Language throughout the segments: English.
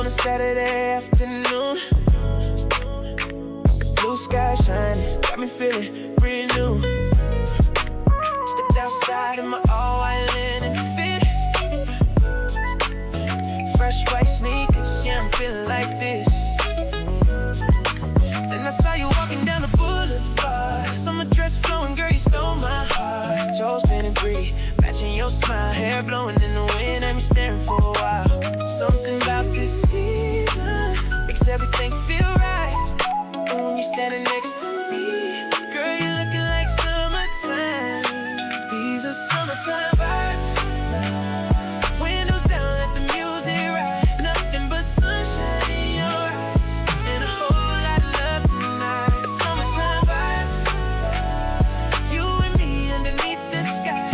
Saturday afternoon, blue sky shining, got me feeling brand new. Stepped outside in my all white linen fit, fresh white sneakers, yeah, I'm feeling like this. Then I saw you walking down the boulevard, summer dress flowing, girl, you stole my heart. Toes bending pretty, matching your smile, hair blowing in the wind, had me staring for a while. Something about this season makes everything feel right. And when you're standing next to me, girl, you're looking like summertime. These are summertime vibes. Windows down, let the music ride. Nothing but sunshine in your eyes, and a whole lot of love tonight. Summertime vibes. You and me underneath the sky,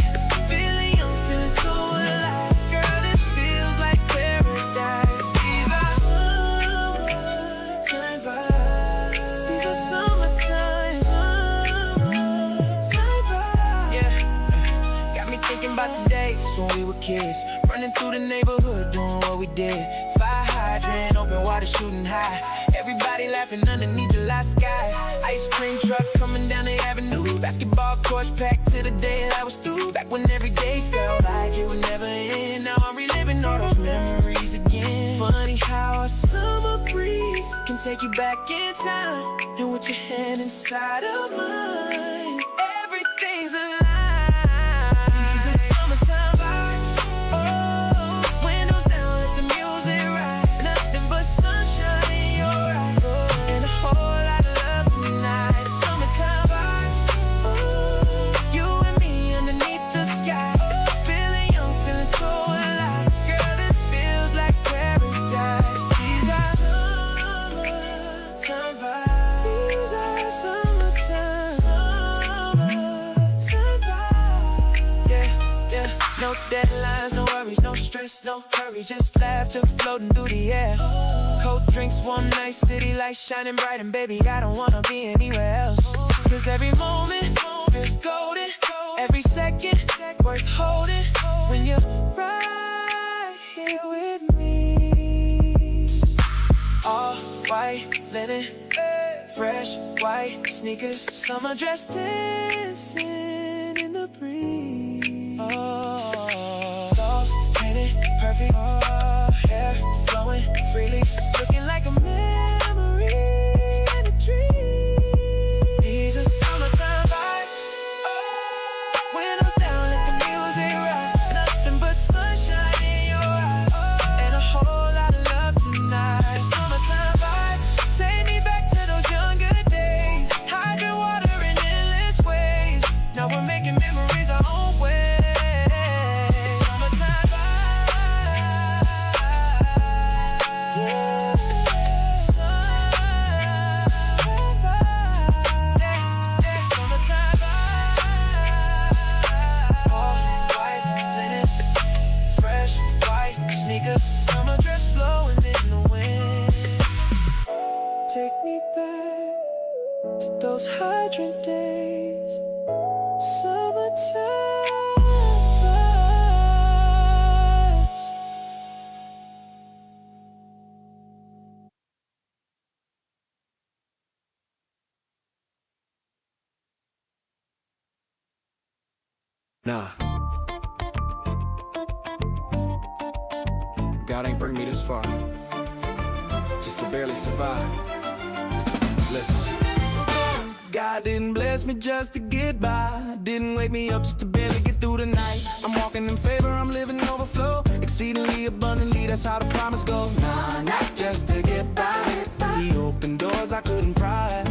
feeling young, feeling so alive. Girl, this feels like paradise. These are summertime vibes. These are summertime vibes. Yeah, got me thinking about the days when we were kids, running through the neighborhood doing what we did. Fire hydrant, open water shooting high, everybody laughing underneath July skies. Ice cream truck coming down the avenue, basketball courts packed to the day that I was through. Back when every day felt like it would never end. Now I'm reliving all those memories again. Funny how a summer breeze can take you back in time, and with your hand inside of mine, everything's alive. These are summertime vibes. Oh, windows down, let the music ride. Nothing but sunshine in your eyes, and a whole lot of love tonight. Summertime vibes. Oh, you and me underneath the sky, feeling young, feeling so alive. Girl, this feels like paradise. These are summertime vibes. These are summertime vibes. Yeah, yeah. No deadlines, no worries, no stress, no hurry. Just laughter floating through the air. Cold drinks, warm nights, city lights shining bright. And baby, I don't wanna be anywhere else. Cause every moment feels golden, every second worth holding, when you're right here with me. All white linen, fresh white sneakers, summer dress dancing in the breeze. Oh, sauce painted perfect, hair flowing freely, looking like a memory and a dream. These are summertime vibes. Oh, windows down, let the music ride. Nothing but sunshine in your eyes, and a whole lot of love tonight. Summertime vibes. Take me back to those younger days, hydrant water in endless waves. Now we're making memories our own way. Summertime vibes. Yeah. Summertime vibes. Yeah. Summertime vibes. All white linen, fresh white sneakers, summer dress blowing in the wind. Take me back to those hydrant days. Summertime vibes. Nah, God ain't bring me this far just to barely survive. Listen, God didn't bless me just to get by, didn't wake me up just to barely get through the night. I'm walking in favor, I'm living overflow, exceedingly abundantly, that's how the promise goes. Nah, not just to get by, He opened doors I couldn't pry.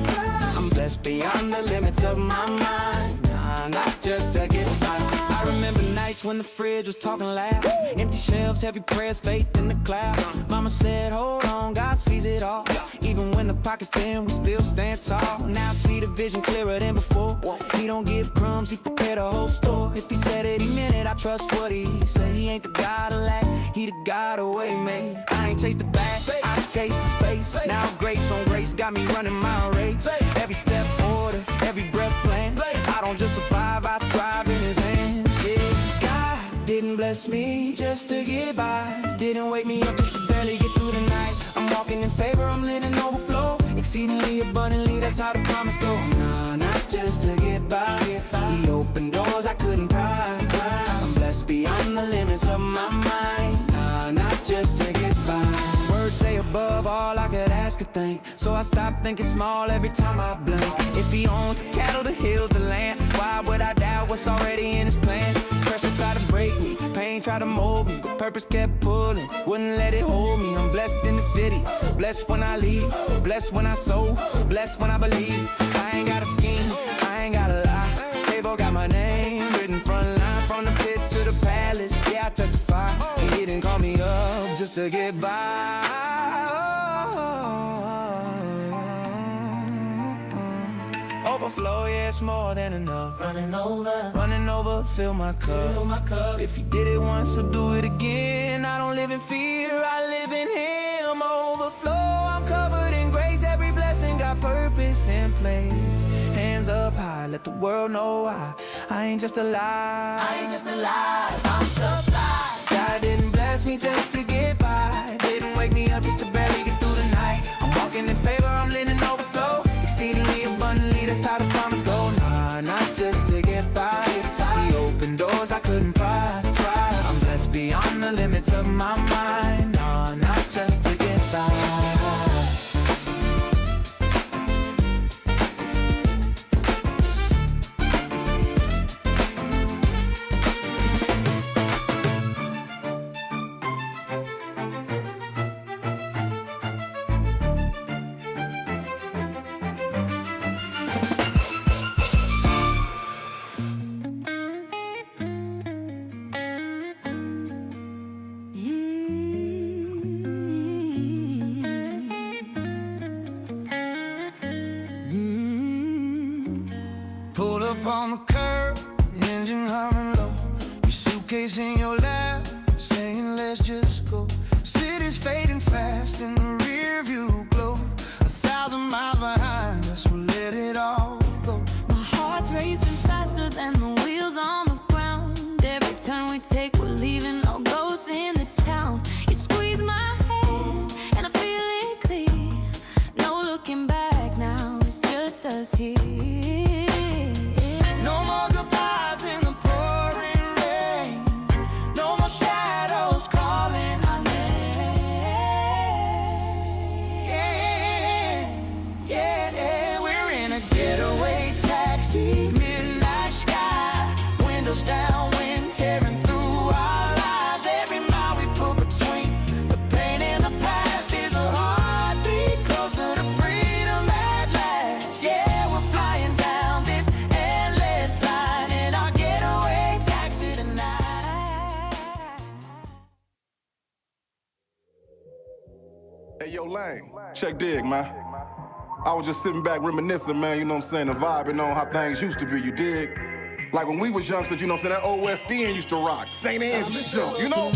I'm blessed beyond the limits of my mind. Nah, not just to get by. I remember nights nights when the fridge was talking loud. Empty shelves, heavy prayers, faith in the clouds. Mama said, hold on, God sees it all. Even when the pocket's thin, we still stand tall. Now I see the vision clearer than before. He don't give crumbs, he prepared a whole store. If he said it, he meant it, I trust what he said. He ain't the God of lack, he the God of way made. I ain't chased the bag, I chased his face. Now grace on grace got me running my race. Every step order, every breath plan. I don't just survive, I thrive in his hands. Yeah, God didn't bless me just to get by. Didn't wake me up just to barely get through the night. I'm walking in favor, I'm living overflow. Exceedingly abundantly, that's how the promise go. Nah, not just to get by. He opened doors I couldn't pry. I'm blessed beyond the limits of my mind. Nah, not just to get by. Words say above all I could ask or think. So I stop thinking small every time I blink. If he owns the cattle, the hills, the land, why would I doubt what's already in his plan? Pressure tried to break me, pain tried to mold me, but purpose kept pulling, wouldn't let it hold me. I'm blessed in the city, blessed when I leave, blessed when I sow, blessed when I believe. I ain't got a scheme, I ain't got a lie. Favor got my name written front line, from the pit to the palace. Yeah, I testify, he didn't call me up just to get by. Overflow, yeah, it's more than enough. Running over, fill my cup. If you did it once, I'll do it again. I don't live in fear, I live in him. Overflow, I'm covered in grace. Every blessing got purpose in place. Hands up high, let the world know I ain't just alive. I'm supplied. God didn't bless me just to get by. Didn't wake me up just to barely get through the night. I'm walking in favor, I'm living overflow. Exceedingly abundantly, that's how the promise go. Nah, not just to get by. He opened doors I couldn't pry. I'm blessed beyond the limits of my mind. Nah, not just to get by. Pulled up on the curb, engine humming low. Your suitcase in your lap, saying let's just go. City's fading fast in the rear view glow. 1,000 miles behind us, we'll let it all go. My heart's racing faster than the wheels on the ground. Every turn we take, we're leaving no ghosts in this town. You squeeze my hand, and I feel it clear. No looking back now, it's just us here. No more goodbyes in the pouring rain. No more shadows calling our name. Yeah, we're in a getaway taxi. Midnight sky, windows down, wind tearing through our lives. Every mile we put between the pain and the past is a heartbeat closer to freedom at last. Yeah, we're flying down this endless line in our getaway taxi tonight. Hey, yo, Lang, check dig, man. I was just sitting back reminiscing, man, you know what I'm saying, and vibing on how things used to be, you dig? Like when we was youngsters, you know what I'm saying, that old West End used to rock. St. Anne's jump, you know?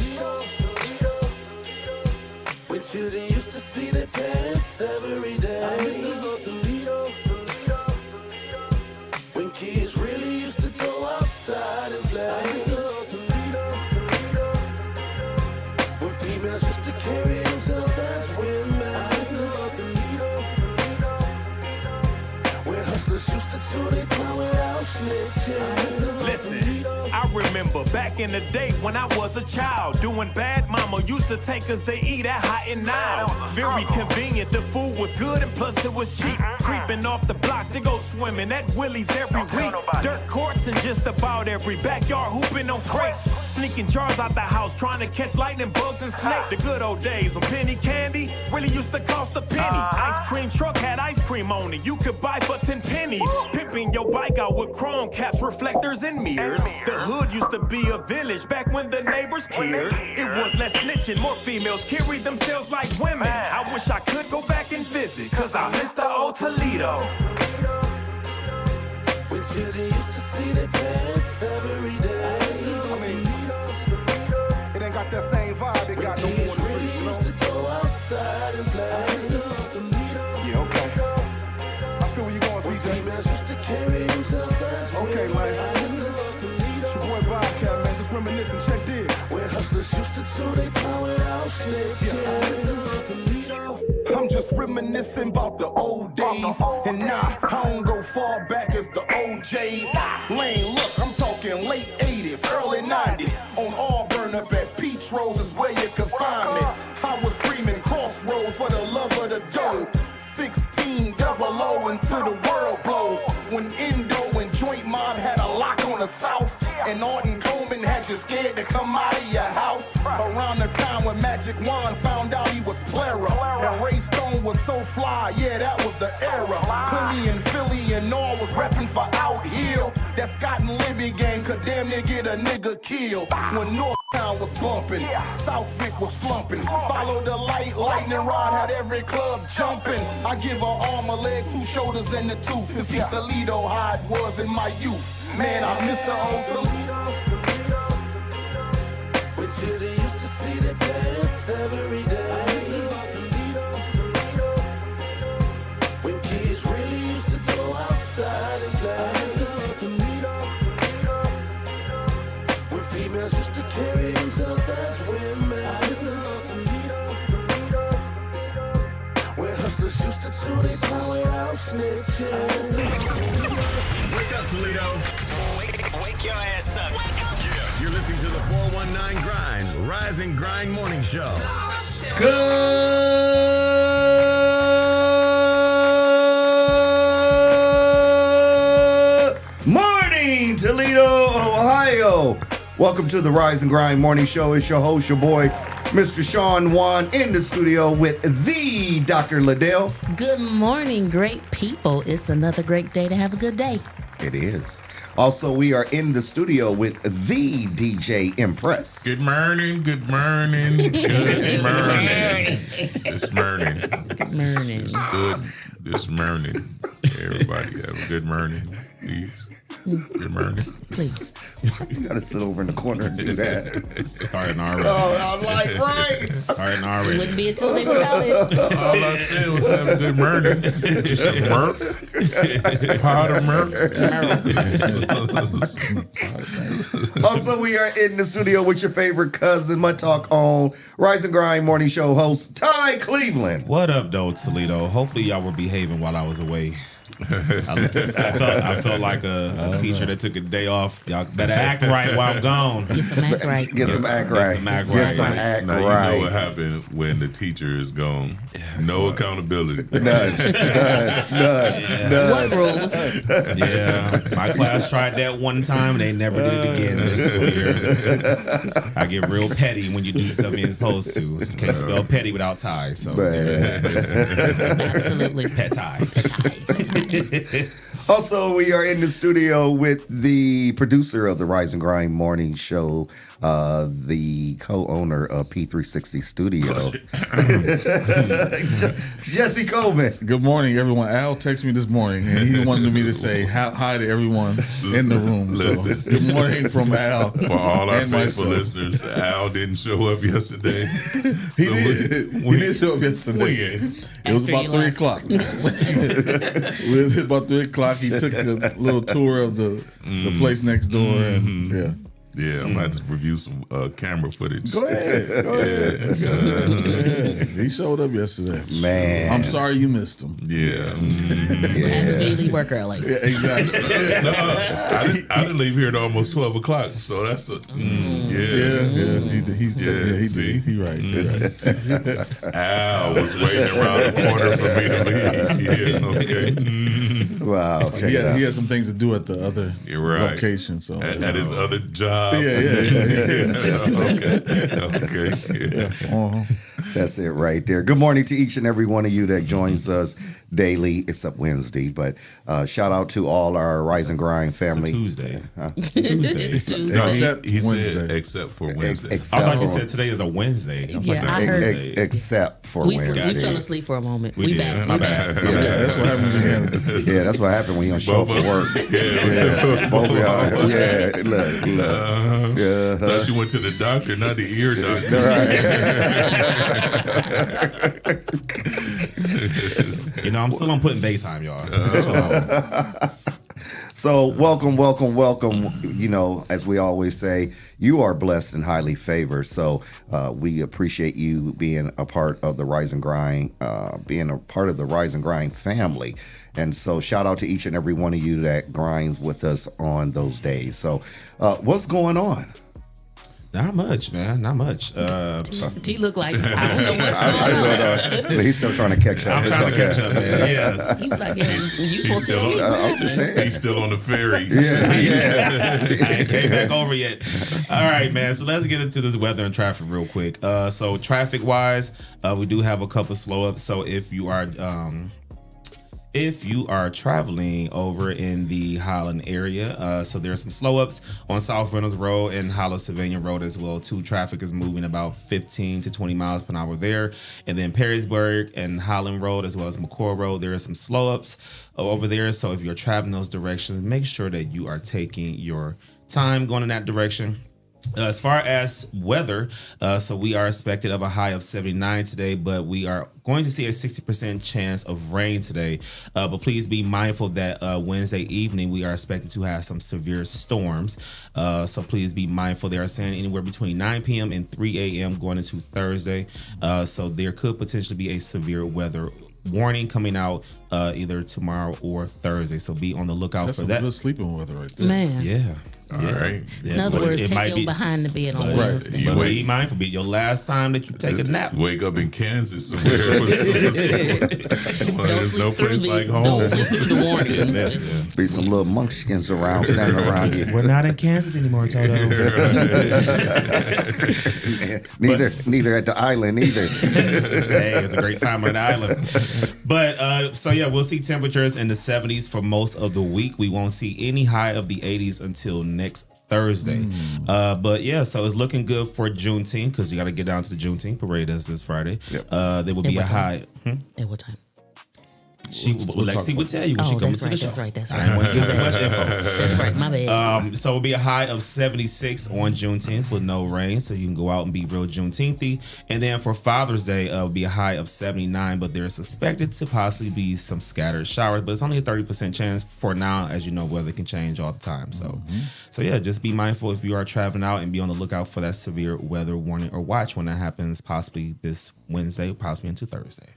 When children used to see the dance every day. I used to go to Toledo. When kids really used to go outside and play. I used to go to Toledo. When females used to carry themselves as women. I used to go to Toledo. When hustlers used to do their time without snitching. I used to go to Listen, Toledo. I remember back in the day when I was a child, doing bad, mama used to take us to eat at Hot and Now. Very convenient, the food was good and plus it was cheap. Creeping off the block to go swimming at Willie's every week. Dirt courts in just about every backyard, hooping on crates. Sneaking jars out the house, trying to catch lightning bugs and snakes. The good old days when penny candy really used to cost a penny. Ice cream truck had ice cream on it, you could buy for 10 pennies. Pimping your bike out with chrome caps, reflectors, and mirrors. The hood used to be a village back when the neighbors cared. It was less snitching, more females carried themselves like women. I wish I could go back and visit, cause I miss the old Toledo. When children used to see the test every day. I mean, it ain't got that same vibe it got no more in the Really streets, you know? used to go outside and play. Yeah, okay. I feel where you going, CJ. Females used to carry themselves as Okay, women. man. I used to love Toledo. It's your boy Bobcat, man. Just reminiscing. Check this. Where hustlers used to do their time without snitching. I used to love Toledo. I'm just reminiscing about the old days. And nah, I don't go far back as the OJs. Lane, look, I'm talking late 80s, early 90s. On Auburn up at Peach Rose is where you could find me. I was screaming crossroads for the love of the dough. 16 double O until the world blow. When Indo and Joint Mob had a lock on the South. And Orton Coleman had you scared to come out of your house. Around the time when Magic Wand found out he was plera. And Ray Stone was so fly, yeah, that was the era. Clingy and Philly and all was reppin' for Out Hill. That Scott and Libby gang could damn near get a nigga killed. When Northtown was bumpin', Southwick was slumpin'. Follow the light, lightning rod had every club jumpin'. I give her arm, a leg, 2 shoulders, and a tooth. To see Toledo how it was in my youth. Man, I miss the old Toledo. When children used to see the test every day. I used to love Toledo. When kids really used to go outside and play. I used to love Toledo. When females used to carry themselves as women. I used to love Toledo. When hustlers used to do their time without snitching. I used to love Toledo. Wake up, Toledo. Wake your ass up. You're listening to the 419 Grind, Rise and Grind Morning Show. Good morning, Toledo, Ohio. Welcome to the Rise and Grind Morning Show. It's your host, your boy, Mr. Sean Wan, in the studio with the Dr. Liddell. Good morning, great people. It's another great day to have a good day. It is. Also, we are in the studio with the DJ Impress. Good morning, good morning, good morning. This morning. Morning. It's good this morning. Everybody have a good morning, please. Good morning. Please. You gotta sit over in the corner and do that. It's starting already. Oh, I'm like, right. Starting It already. wouldn't be a Tuesday without it. All I said was have a good morning. Just a murk. A pot of murk. Also, we are in the studio with your favorite cousin, my talk on Rise and Grind Morning Show host, Ty Cleveland. What up, though, Toledo? Hopefully, y'all were behaving while I was away. I felt like a teacher that took a day off. Y'all better act right while I'm gone. Get some act right. Get some act right. Get some act Get right. some act Now you right. know what happened when the teacher is gone. No accountability. None. What rules? Yeah, my class tried that one time and they never did it again this school year. I get real petty when you do stuff you ain't supposed to. You can't spell petty without tie, so there's that. Absolutely. Pet tie. Also, we are in the studio with the producer of the Rise and Grind Morning Show, the co-owner of P360 Studio, Jesse Coleman. Good morning, everyone. Al texted me this morning, and he wanted me to say hi to everyone in the room. So, Listen. good morning from Al. For all our and faithful myself. listeners, Al didn't show up yesterday. He did. He did show up yesterday. When? It was After about you 3 left. o'clock. It was about 3 o'clock. He took a little tour of the place next door, and yeah. Yeah, I'm going to have to review some camera footage. Go ahead. He showed up yesterday. Man. I'm sorry you missed him. Yeah. That's what happens when you leave work early. Yeah, exactly. No, I didn't leave here at almost 12 o'clock, so that's a... He did. He right. Al was waiting around the corner for me to leave. Yeah, okay. Wow. Check it out. He has some things to do at the other location. So at his other job. Okay. That's it right there. Good morning to each and every one of you that joins us daily, except Wednesday. But shout out to all our Rise and Grind family. It's Tuesday. It's Tuesday. No, he said except for Wednesday. I thought you said today is a Wednesday. I heard except for Wednesday. We fell asleep for a moment. We back. My bad. That's what happens. Yeah, that's what happened when you don't show up for work. Both of y'all. Yeah, look. Thought you went to the doctor, not the ear doctor. I'm still on putting daytime, y'all. So welcome. As we always say, you are blessed and highly favored. So we appreciate you being a part of the Rise and Grind, family. And so shout out to each and every one of you that grinds with us on those days. So what's going on? Not much, man. Not much. T look like I don't know what's going on. But he's still trying to catch up. I'm trying to catch up, man. Yeah. He's like, you supposed to eat. I'm just saying. He's still on the ferry. I ain't came back over yet. All right, man. So let's get into this weather and traffic real quick. So traffic wise, we do have a couple slow ups. So if you are traveling over in the Highland area, so there's some slow ups on South Reynolds Road and Hollow Sylvania Road as well. Traffic is moving about 15 to 20 miles per hour there. And then Perrysburg and Highland Road as well as McCoy Road, there are some slow ups over there. So if you're traveling those directions, make sure that you are taking your time going in that direction. As far as weather, so we are expected of a high of 79 today, but we are going to see a 60% chance of rain today. But please be mindful that Wednesday evening we are expected to have some severe storms. So please be mindful. They are saying anywhere between 9 p.m. and 3 a.m. going into Thursday. So there could potentially be a severe weather warning coming out either tomorrow or Thursday. So be on the lookout for that. That's some good sleeping weather right there. Man. Yeah. All right. In other words, take your behind the bed on Wednesday. But be mindful. Be your last time that you take a nap. Wake up in Kansas somewhere. There's no place like home. Don't sleep through the warnings. Be some little monkskins around, standing around you. We're not in Kansas anymore, Toto. Neither at the island either. Hey, it's a great time on the island. But we'll see temperatures in the 70s for most of the week. We won't see any high of the 80s until next Thursday. So it's looking good for Juneteenth because you got to get down to the Juneteenth parade this Friday. Yep. There will be a high. At what time? Lexi would tell you when she comes to the show. That's right. I didn't want to give too much info. That's right. My bad. So it'll be a high of 76 on Juneteenth with no rain, so you can go out and be real Juneteenth-y. And then for Father's Day, it'll be a high of 79, but there's suspected to possibly be some scattered showers, but it's only a 30% chance for now. As you know, weather can change all the time. So just be mindful if you are traveling out and be on the lookout for that severe weather warning or watch when that happens, possibly this Wednesday, possibly into Thursday.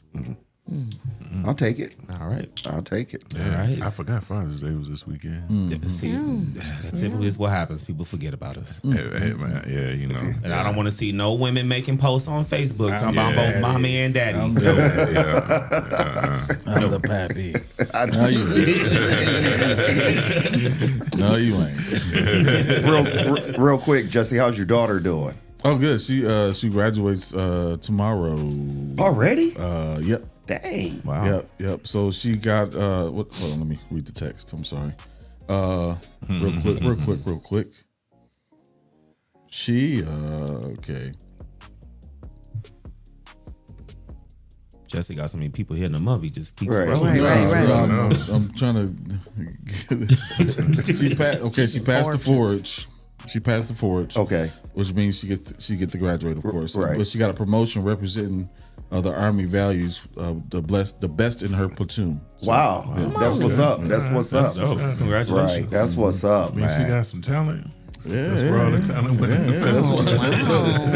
I'll take it. All right. I'll take it. Yeah, all right. I forgot Father's Day was this weekend. See, that typically is what happens. People forget about us. Hey, man, And I don't want to see no women making posts on Facebook talking about both mommy and daddy. I'm the pappy. No, you ain't. Real quick, Jesse, how's your daughter doing? Oh, good. She graduates tomorrow. Already? Yep. Dang. Wow. Yep. So she got hold on, let me read the text. I'm sorry. Real quick. She okay. Jesse got so many people hitting him up. He just keeps Right. I'm trying to. She passed the forge. She passed the forge. Okay. Which means she get to graduate, of course. Right. But she got a promotion representing the Army values, the best in her platoon. So, wow. Yeah. That's what's up. That's what's up. Congratulations. Right. That's what's up, man. She got some talent. Yeah, that's where all the talent went in the film.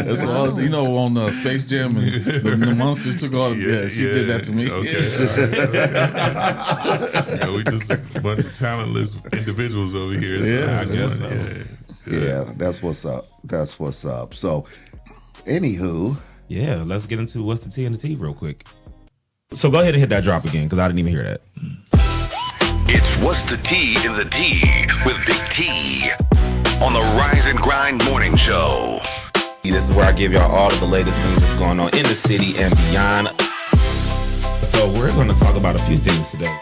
That's all, on Space Jam and the monsters took all. She did that to me. Okay. We just a bunch of talentless individuals over here. So I guess so. Yeah, that's what's up. That's what's up. So, anywho. Yeah, let's get into what's the T and the T real quick. So go ahead and hit that drop again because I didn't even hear that. It's What's the Tea in the Tea with Big T on the Rise and Grind Morning Show. This is where I give y'all all of the latest news that's going on in the city and beyond. So we're going to talk about a few things today.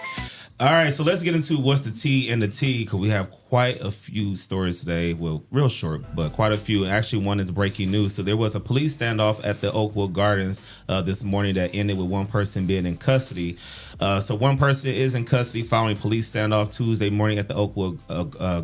All right, so let's get into what's the tea in the tea, because we have quite a few stories today. Well, real short, but quite a few. Actually, one is breaking news. So there was a police standoff at the Oakwood Gardens this morning that ended with one person being in custody. So one person is in custody following police standoff Tuesday morning at the Oakwood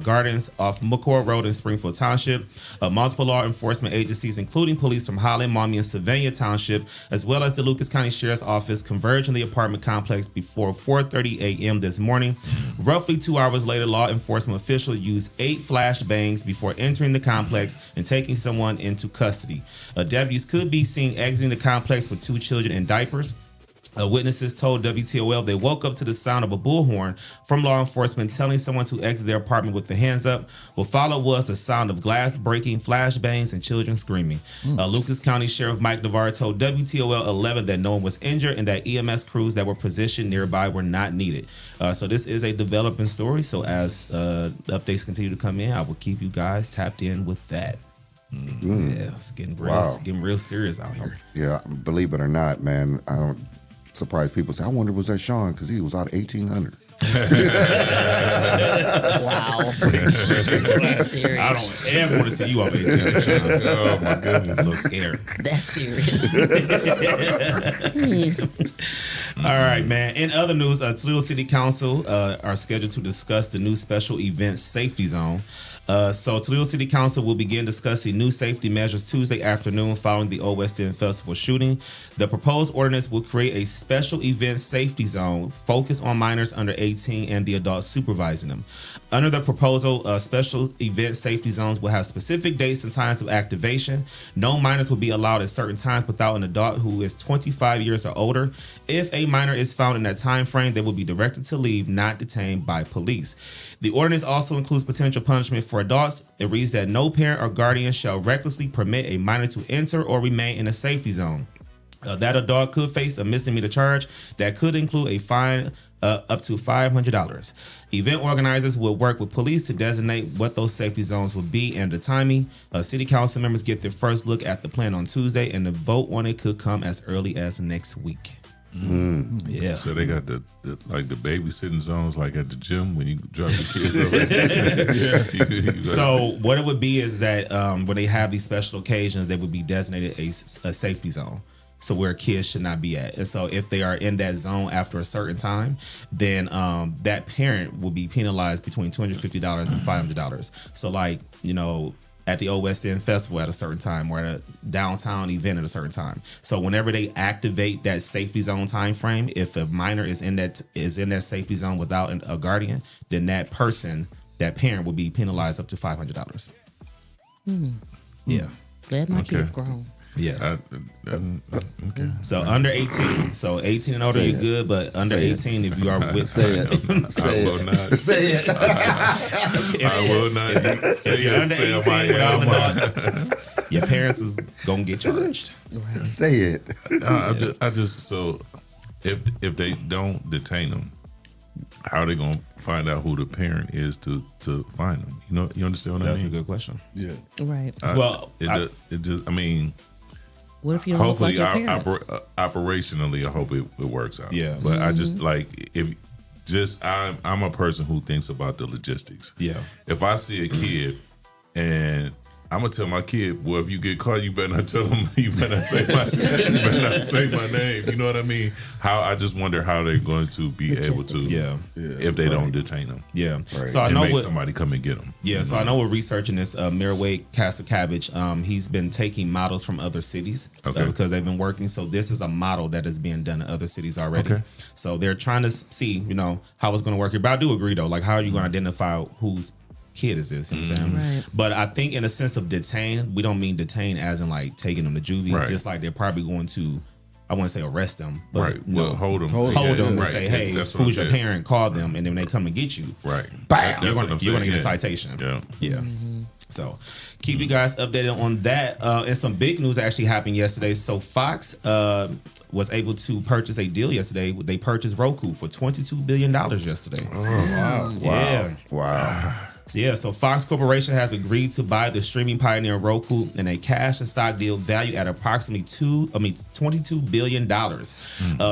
Gardens off McCord Road in Springfield Township. Multiple law enforcement agencies, including police from Highland, Maumee, and Sylvania Township, as well as the Lucas County Sheriff's Office, converged in the apartment complex before 4:30 a.m. this morning. Roughly 2 hours later, law enforcement officials used 8 flashbangs before entering the complex and taking someone into custody. Deputies could be seen exiting the complex with 2 children in diapers. Witnesses told WTOL they woke up to the sound of a bullhorn from law enforcement telling someone to exit their apartment with their hands up. What followed was the sound of glass breaking, flashbangs, and children screaming. Lucas County Sheriff Mike Navarre told WTOL 11 that no one was injured and that EMS crews that were positioned nearby were not needed. So this is a developing story. So as updates continue to come in, I will keep you guys tapped in with that. Yeah, it's getting real serious out here. Yeah, believe it or not, man, I don't surprise people say, I wonder was that Sean, because he was out of 1800. Wow. Serious. I don't ever want to see you off 1800, Sean. Oh my goodness, a little scared. That's serious. All right, man. In other news, Toledo City Council are scheduled to discuss the new special events safety zone. So Toledo City Council will begin discussing new safety measures Tuesday afternoon following the Old West End Festival shooting. The proposed ordinance will create a special event safety zone focused on minors under 18 and the adults supervising them. Under the proposal, special event safety zones will have specific dates and times of activation. No minors will be allowed at certain times without an adult who is 25 years or older. If a minor is found in that time frame, they will be directed to leave, not detained by police. The ordinance also includes potential punishment for adults. It reads that no parent or guardian shall recklessly permit a minor to enter or remain in a safety zone. That adult could face a misdemeanor charge that could include a fine up to $500. Event organizers will work with police to designate what those safety zones will be and the timing. City council members get their first look at the plan on Tuesday, and the vote on it could come as early as next week. Yeah. So they got the babysitting zones like at the gym when you drop the kids off. So what it would be is that when they have these special occasions, they would be designated a safety zone. So where kids should not be at. And so if they are in that zone after a certain time, then that parent will be penalized between $250 and $500. So like, you know, at the Old West End Festival at a certain time or at a downtown event at a certain time. So whenever they activate that safety zone time frame, if a minor is in that safety zone without a guardian, then that parent will be penalized up to $500. Yeah. Glad my kids grown. Yeah. Okay. So under 18. So 18 and older, you're good, but under 18, if you are with... Say it. I will not. Say it. I will not. If you're under 18 without an adult, your parents is going to get charged. Right. Say it. So if they don't detain them, how are they going to find out who the parent is to find them? You know, you understand what I mean? That's a good question. Yeah. Right. What if you don't look like your parents? Operationally, I hope it works out. Yeah. But I just I'm a person who thinks about the logistics. Yeah. If I see a kid and I'm gonna tell my kid, well, if you get caught, you better not tell them. You better not say my name. You know what I mean? I just wonder how they're going to be able to, if they don't detain them. Yeah. Right. So I know somebody come and get them. Yeah. So I know we're researching this. Mayor Wade Cabbage, he's been taking models from other cities because they've been working. So this is a model that is being done in other cities already. Okay. So they're trying to see, how it's going to work here. But I do agree though. Like, how are you going to identify who's kid is this? You know what I'm saying? Right. But I think in a sense of detain, we don't mean detain as in like taking them to juvie. Right. Just like they're probably going to, I wouldn't say arrest them, but right. Well, hold them and say, hey, who's your parent? Call them, and then when they come and get you, right? Bam! You're going to get a citation. Yeah. Yeah. So keep you guys updated on that. And some big news actually happened yesterday. So Fox was able to purchase a deal yesterday. They purchased Roku for $22 billion yesterday. Oh, wow. Yeah. Wow. So Fox Corporation has agreed to buy the streaming pioneer Roku in a cash and stock deal valued at approximately $22 billion.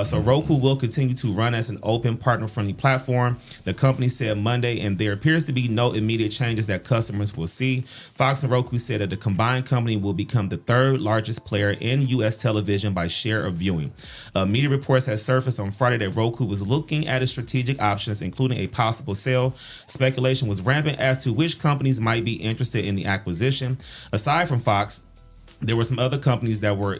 So Roku will continue to run as an open, partner-friendly platform. The company said Monday, and there appears to be no immediate changes that customers will see. Fox and Roku said that the combined company will become the third largest player in U.S. television by share of viewing. Media reports had surfaced on Friday that Roku was looking at its strategic options, including a possible sale. Speculation was rampant as to which companies might be interested in the acquisition. Aside from Fox, there were some other companies that were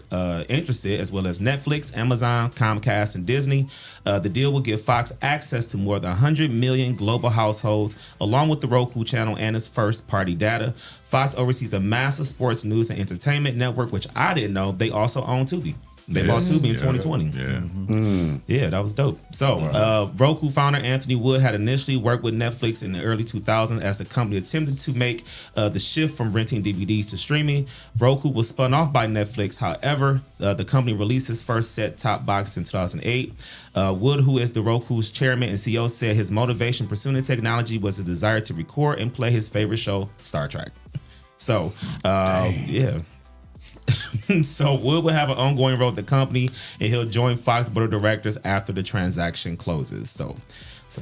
interested, as well as Netflix, Amazon, Comcast, and Disney. The deal will give Fox access to more than 100 million global households, along with the Roku channel and its first-party data. Fox oversees a massive sports news and entertainment network, which I didn't know they also own Tubi. They bought Tubi in 2020. Yeah, that was dope. So, Roku founder Anthony Wood had initially worked with Netflix in the early 2000s as the company attempted to make the shift from renting DVDs to streaming. Roku was spun off by Netflix. However, the company released its first set-top box in 2008. Wood, who is the Roku's chairman and CEO, said his motivation pursuing the technology was his desire to record and play his favorite show, Star Trek. So, yeah. So Wood will have an ongoing role at the company, and he'll join Fox board of directors after the transaction closes. So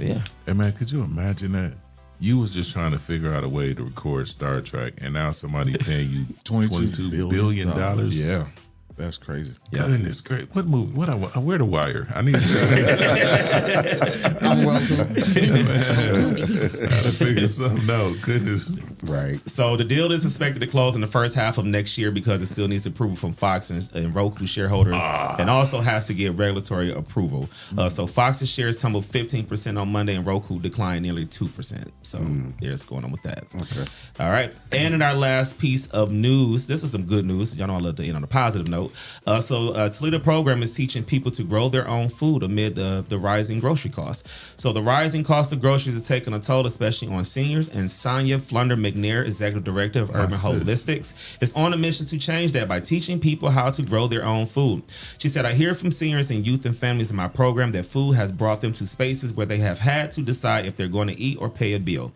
yeah. Hey man, could you imagine that? You was just trying to figure out a way to record Star Trek, and now somebody paying you $22 billion. Yeah. That's crazy. Goodness, great. What movie? Where the Wire? I need to gotta figure something out. Goodness. Right. So the deal is expected to close in the first half of next year because it still needs approval from Fox and Roku shareholders, and also has to get regulatory approval. So Fox's shares tumbled 15% on Monday, and Roku declined nearly 2%. So there's going on with that. Okay. All right. And in our last piece of news, this is some good news. Y'all know I love to end on a positive note. Toledo program is teaching people to grow their own food amid the rising grocery costs. So the rising cost of groceries is taking a toll, especially on seniors. And Sonia Flunder McNair, executive director of Urban Holistics, is on a mission to change that by teaching people how to grow their own food. She said, "I hear from seniors and youth and families in my program that food has brought them to spaces where they have had to decide if they're going to eat or pay a bill."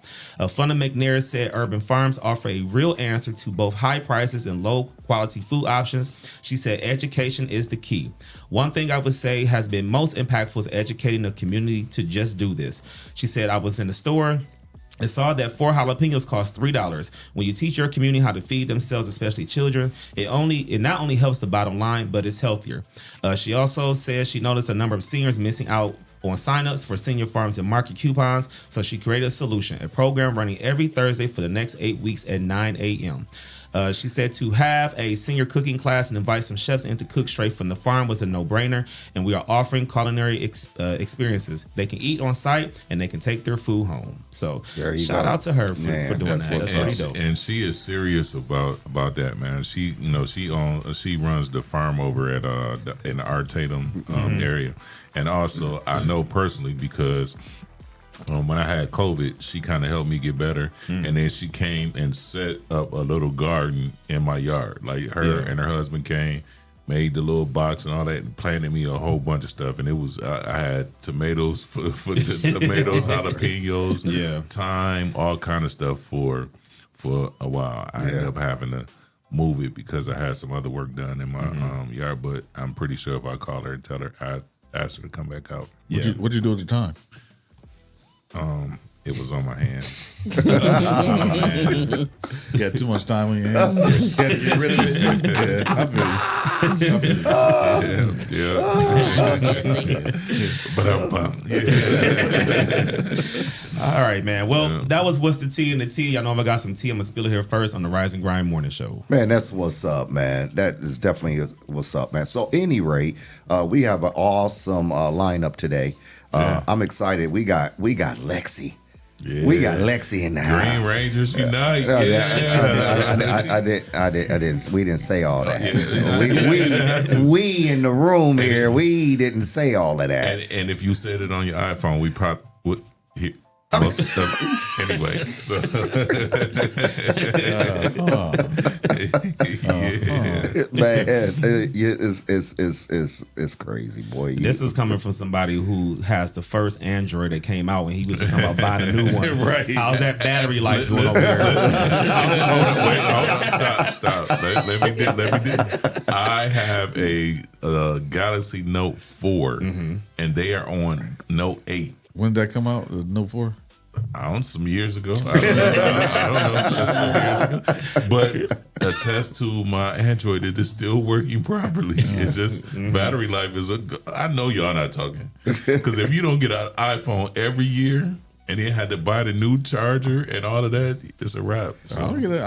Flunder McNair said urban farms offer a real answer to both high prices and low quality food options. She said education is the key. One thing I would say has been most impactful is educating the community to just do this. She said, "I was in the store and saw that 4 jalapenos cost $3. When you teach your community how to feed themselves, especially children, it not only helps the bottom line, but it's healthier." She also says she noticed a number of seniors missing out on signups for senior farms and market coupons, so she created a solution, a program running every Thursday for the next 8 weeks at 9 a.m. She said to have a senior cooking class and invite some chefs in to cook straight from the farm was a no-brainer, and we are offering culinary experiences. They can eat on site, and they can take their food home. So shout out to her for doing that. That's pretty dope. And she is serious about that, man. She runs the farm over at in the Art Tatum area, and also I know personally because when I had COVID, she kind of helped me get better, and then she came and set up a little garden in my yard. Like her and her husband came, made the little box and all that, and planted me a whole bunch of stuff. And it was I had tomatoes for the tomatoes, jalapenos, thyme, all kind of stuff for a while. I ended up having to move it because I had some other work done in my yard. But I'm pretty sure if I call her and tell her, I asked her to come back out. What'd you do at the time? It was on my hands. You had too much time on your hands. You had to get rid of it. Yeah, I feel you. But I'm bummed. All right, man. Well, that was What's the Tea in the Tea. I know I got some tea. I'm going to spill it here first on the Rise and Grind Morning Show. Man, that's what's up, man. That is definitely what's up, man. So, any rate, we have an awesome lineup today. I'm excited. We got Lexi. Yeah. We got Lexi in the house. Green Rangers unite. I didn't. We didn't say all that. We in the room here. We didn't say all of that. And if you said it on your iPhone, we probably would. Anyway, so Man, it's crazy, boy. This is coming from somebody who has the first Android that came out, and he was just talking about buying a new one. Right. How's that battery life doing over there? Stop. Let me do. I have a Galaxy Note 4, and they are on Note 8. When did that come out? The Note 4? Some years ago. I don't know. Some years ago. But attest to my Android, it is still working properly. It just battery life is I know y'all not talking, because if you don't get an iPhone every year and then had to buy the new charger and all of that, it's a wrap. So. I don't get an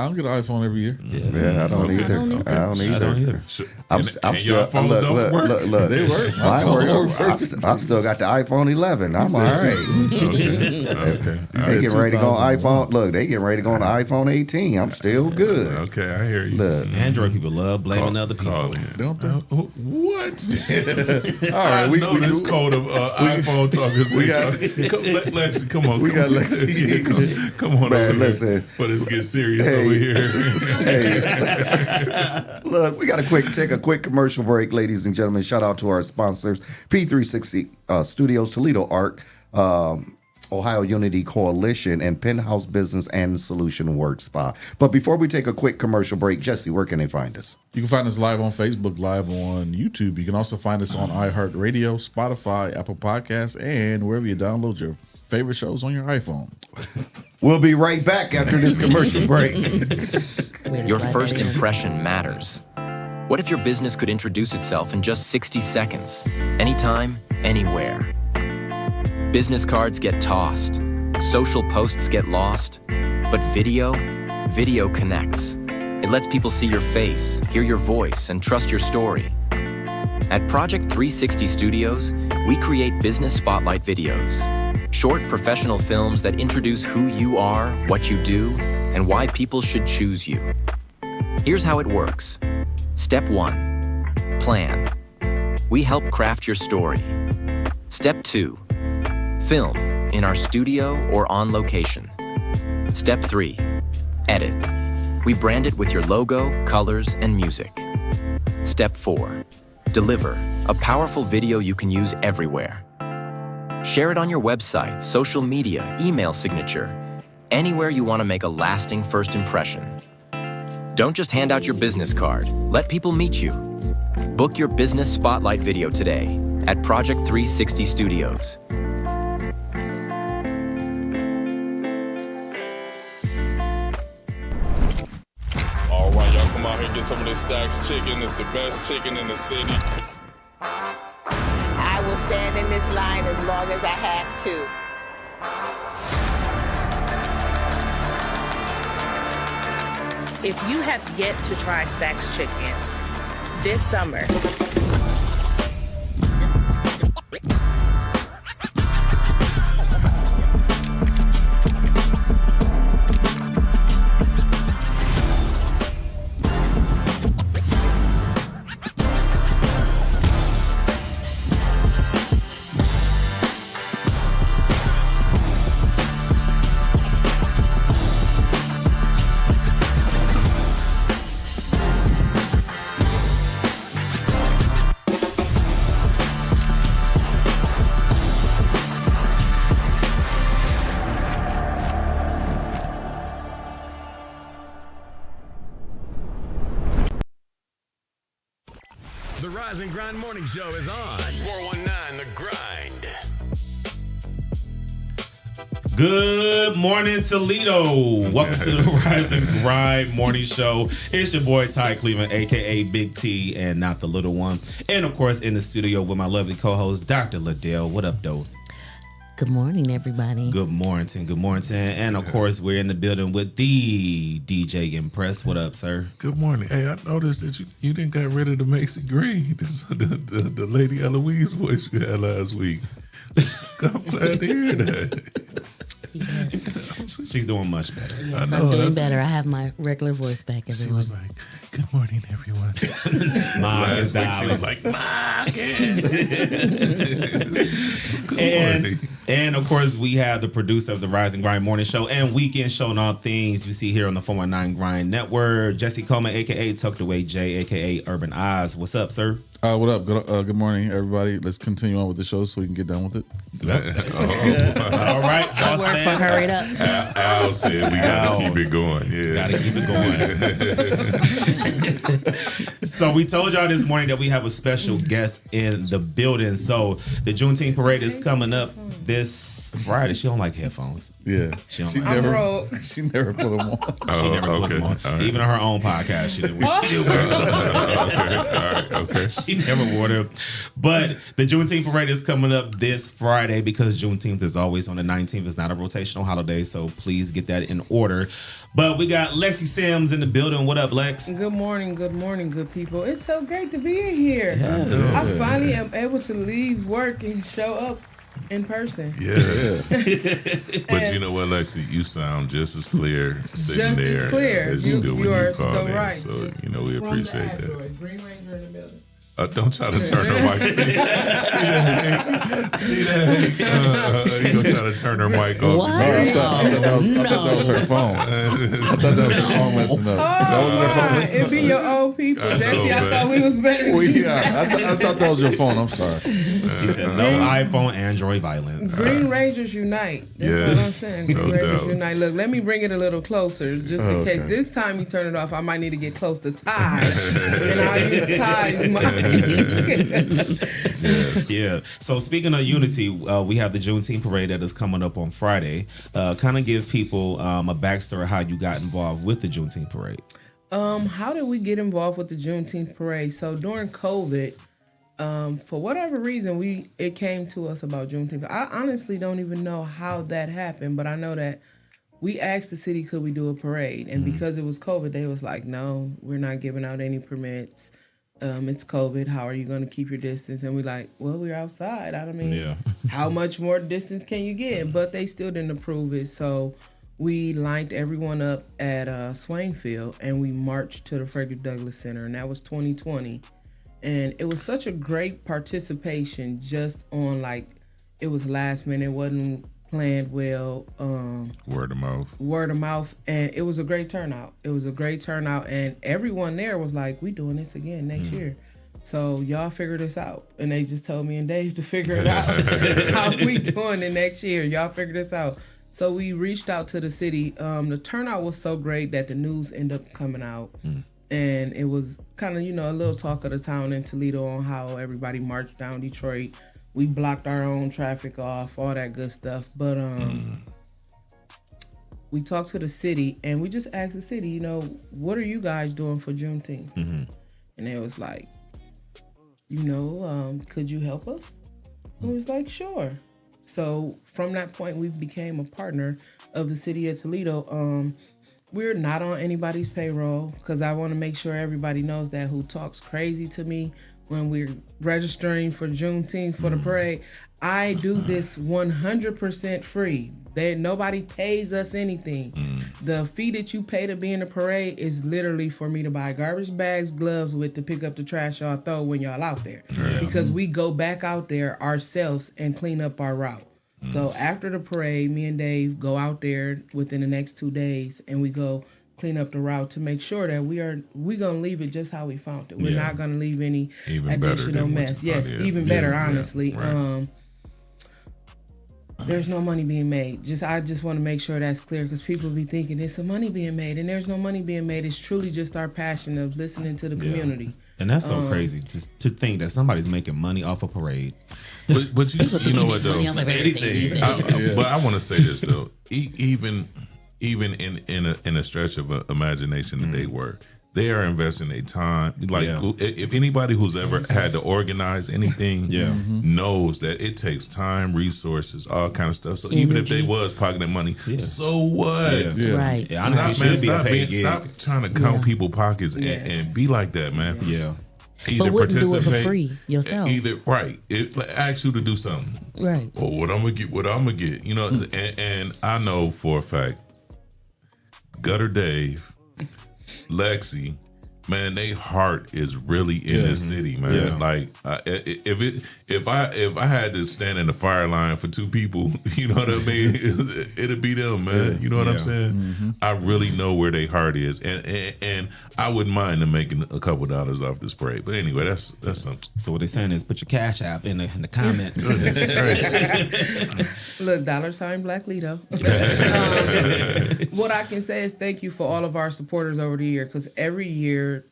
iPhone every year. Yeah, I don't either. I don't either. I'm your phones don't work. Look, they work. I still got the iPhone 11. I'm all right. Okay. They getting ready to go on iPhone. Look, they getting ready to go on the iPhone 18. I'm still good. Okay, I hear you. Look, Android people love blaming other people. Don't they? What? All right, we know this code of iPhone talkers. Lexi, come on. We got Lexi. Come on, man, over listen. here. But let's get serious over here. Look, we got to take a quick commercial break, ladies and gentlemen. Shout out to our sponsors, P360 Studios, Toledo Arc, Ohio Unity Coalition, and Penthouse Business and Solution Work Spa. But before we take a quick commercial break, Jesse, where can they find us? You can find us live on Facebook, live on YouTube. You can also find us on iHeartRadio, Spotify, Apple Podcasts, and wherever you download your favorite shows on your iPhone. We'll be right back after this commercial break. Your first impression matters. What if your business could introduce itself in just 60 seconds? Anytime, anywhere. Business cards get tossed. Social posts get lost. But video connects. It lets people see your face, hear your voice, and trust your story. At Project 360 Studios, we create business spotlight videos. Short professional films that introduce who you are, what you do, and why people should choose you. Here's how it works. Step 1, plan. We help craft your story. Step 2, film in our studio or on location. Step 3, edit. We brand it with your logo, colors, and music. Step 4, deliver a powerful video you can use everywhere. Share it on your website, social media, email signature, anywhere you want to make a lasting first impression. Don't just hand out your business card. Let people meet you. Book your business spotlight video today at Project 360 Studios. All right, y'all come out here and get some of this Stacks chicken. It's the best chicken in the city. I will stand in this line as long as I have to. If you have yet to try Stacks Chicken this summer, The Rise and Grind Morning Show is on. 419 The Grind. Good morning, Toledo. Welcome to the Rise and Grind Morning Show. It's your boy, Ty Cleveland, a.k.a. Big T, and not the little one. And, of course, in the studio with my lovely co-host, Dr. Liddell. What up, though? Good morning, everybody. Good morning. Good morning. And, of course, we're in the building with the DJ Impress. What up, sir? Good morning. Hey, I noticed that you didn't got rid of the Macy Green, the Lady Eloise voice you had last week. I'm glad to hear that. Yes. She's doing much better. Yes, I'm doing better. I have my regular voice back, everyone. She was like, good morning, everyone. Marcus, last week she was like, Marcus. And of course, we have the producer of the Rise and Grind Morning Show and Weekend Show and all things you see here on the 419 Grind Network. Jesse Coleman, aka Tucked Away J, aka Urban Eyes. What's up, sir? What up? Good morning, everybody. Let's continue on with the show so we can get done with it. All right, boss Work for man. hurried up. Al said we gotta keep it going. Yeah, Gotta keep it going. So we told y'all this morning that we have a special guest in the building. So the Juneteenth parade is coming up this Friday. She don't like headphones. Yeah, she don't she like never put them on. She never puts them on. Right. Even on her own podcast, she didn't wear them. Okay. She never wore them. But the Juneteenth parade is coming up this Friday because Juneteenth is always on the 19th. It's not a rotational holiday, so please get that in order. But we got Lexi Sims in the building. What up, Lex? Good morning, good people. It's so great to be in here. Yeah. I finally am able to leave work and show up in person. Yes. But you know what, Lexi? You sound just as clear sitting Just there as clear. as you do when You you are call so in. right. So, you know, we appreciate that. Green Ranger in the building. Don't try to turn her mic. See that? You gonna try to turn her mic off? What? I thought that was her phone. I thought that was her phone messing up. That wasn't her phone. It be your old people. Jesse, I thought we was better. Well, yeah, I thought that was your phone. I'm sorry. He said no iPhone, Android violence. Green Rangers unite. That's what I'm saying. Green Rangers unite. Look, let me bring it a little closer, just in case. This time you turn it off, I might need to get close to ties, and I'll use ties. Yeah. So speaking of unity, we have the Juneteenth parade that is coming up on Friday. Kind of give people a backstory how you got involved with the Juneteenth parade. How did we get involved with the Juneteenth parade? So during COVID, for whatever reason, it came to us about Juneteenth. I honestly don't even know how that happened, but I know that we asked the city, could we do a parade? And because it was COVID, they was like, no, we're not giving out any permits. It's COVID. How are you going to keep your distance? And we're like, well, we're outside. I mean, how much more distance can you get? But they still didn't approve it. So we lined everyone up at Swainfield and we marched to the Frederick Douglass Center. And that was 2020. And it was such a great participation just on it was last minute. It wasn't planned well. Word of mouth. And it was a great turnout. And everyone there was like, we doing this again next year. So y'all figure this out. And they just told me and Dave to figure it out. How we doing it next year? Y'all figure this out. So we reached out to the city. The turnout was so great that the news ended up coming out. And it was kind of, a little talk of the town in Toledo on how everybody marched down Detroit. We blocked our own traffic off, all that good stuff. But we talked to the city and we just asked the city, what are you guys doing for Juneteenth? And it was like, could you help us? And we was like, sure. So from that point, we became a partner of the city of Toledo. We're not on anybody's payroll because I want to make sure everybody knows that who talks crazy to me when we're registering for Juneteenth for the parade. I do this 100% free. Nobody pays us anything. The fee that you pay to be in the parade is literally for me to buy garbage bags, gloves to pick up the trash y'all throw when y'all out there. Because we go back out there ourselves and clean up our route. So after the parade, me and Dave go out there within the next 2 days and we go clean up the route to make sure that we're gonna leave it just how we found it. We're not gonna leave any additional mess. Yes, even better, honestly. Right. There's no money being made. I just want to make sure that's clear because people be thinking there's some money being made, and there's no money being made. It's truly just our passion of listening to the community. And that's so crazy to think that somebody's making money off a parade. But you know what though? But I want to say this though. Even in a stretch of imagination that they are investing their time. If anybody who's ever had to organize anything knows that it takes time, resources, all kind of stuff. So even if they was pocketing money, so what? Right. Stop trying to count people's pockets and be like that, man. Yeah. But wouldn't do it for free yourself. It asks you to do something. Right. Or what I'm gonna get. And I know for a fact, Gutter Dave, Lexi, man, they heart is really in the city, man. Yeah. Like if I had to stand in the fire line for two people, you know what I mean? It'd be them, man. You know what I'm saying? Mm-hmm. I really know where their heart is, and I wouldn't mind them making a couple dollars off this parade. But anyway, that's something. So what they're saying is put your cash app in the comments. Look, $ Black Lido. What I can say is thank you for all of our supporters over the year, because every year,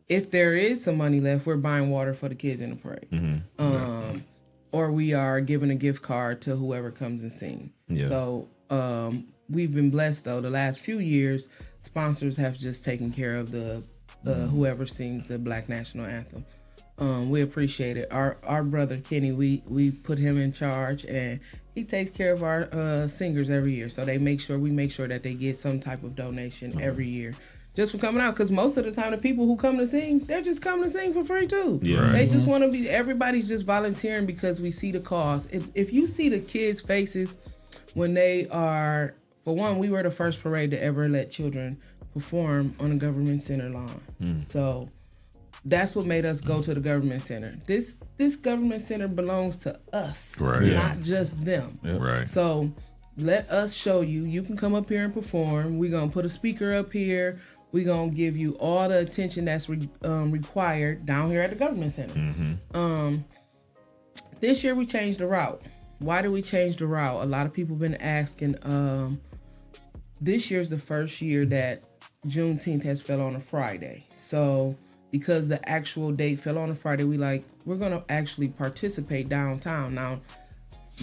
if there is some money left, we're buying water for the kids in the parade. Mm-hmm. Or we are giving a gift card to whoever comes and sing. Yeah. So we've been blessed, though. The last few years, sponsors have just taken care of the whoever sings the Black National Anthem. We appreciate it. Our brother Kenny, we put him in charge, and he takes care of our singers every year. So we make sure that they get some type of donation every year, just for coming out. Because most of the time, the people who come to sing, they're just coming to sing for free too. Yeah. They just want to be. Everybody's just volunteering because we see the cause. If you see the kids' faces when they are, for one, we were the first parade to ever let children perform on a government center lawn. So that's what made us go to the government center. This government center belongs to us, not just them. Right. So let us show you. You can come up here and perform. We're going to put a speaker up here. We're going to give you all the attention that's required down here at the government center. Mm-hmm. This year we changed the route. Why did we change the route? A lot of people been asking. This year's the first year that Juneteenth has fell on a Friday. So because the actual date fell on a Friday, we're going to actually participate downtown. Now,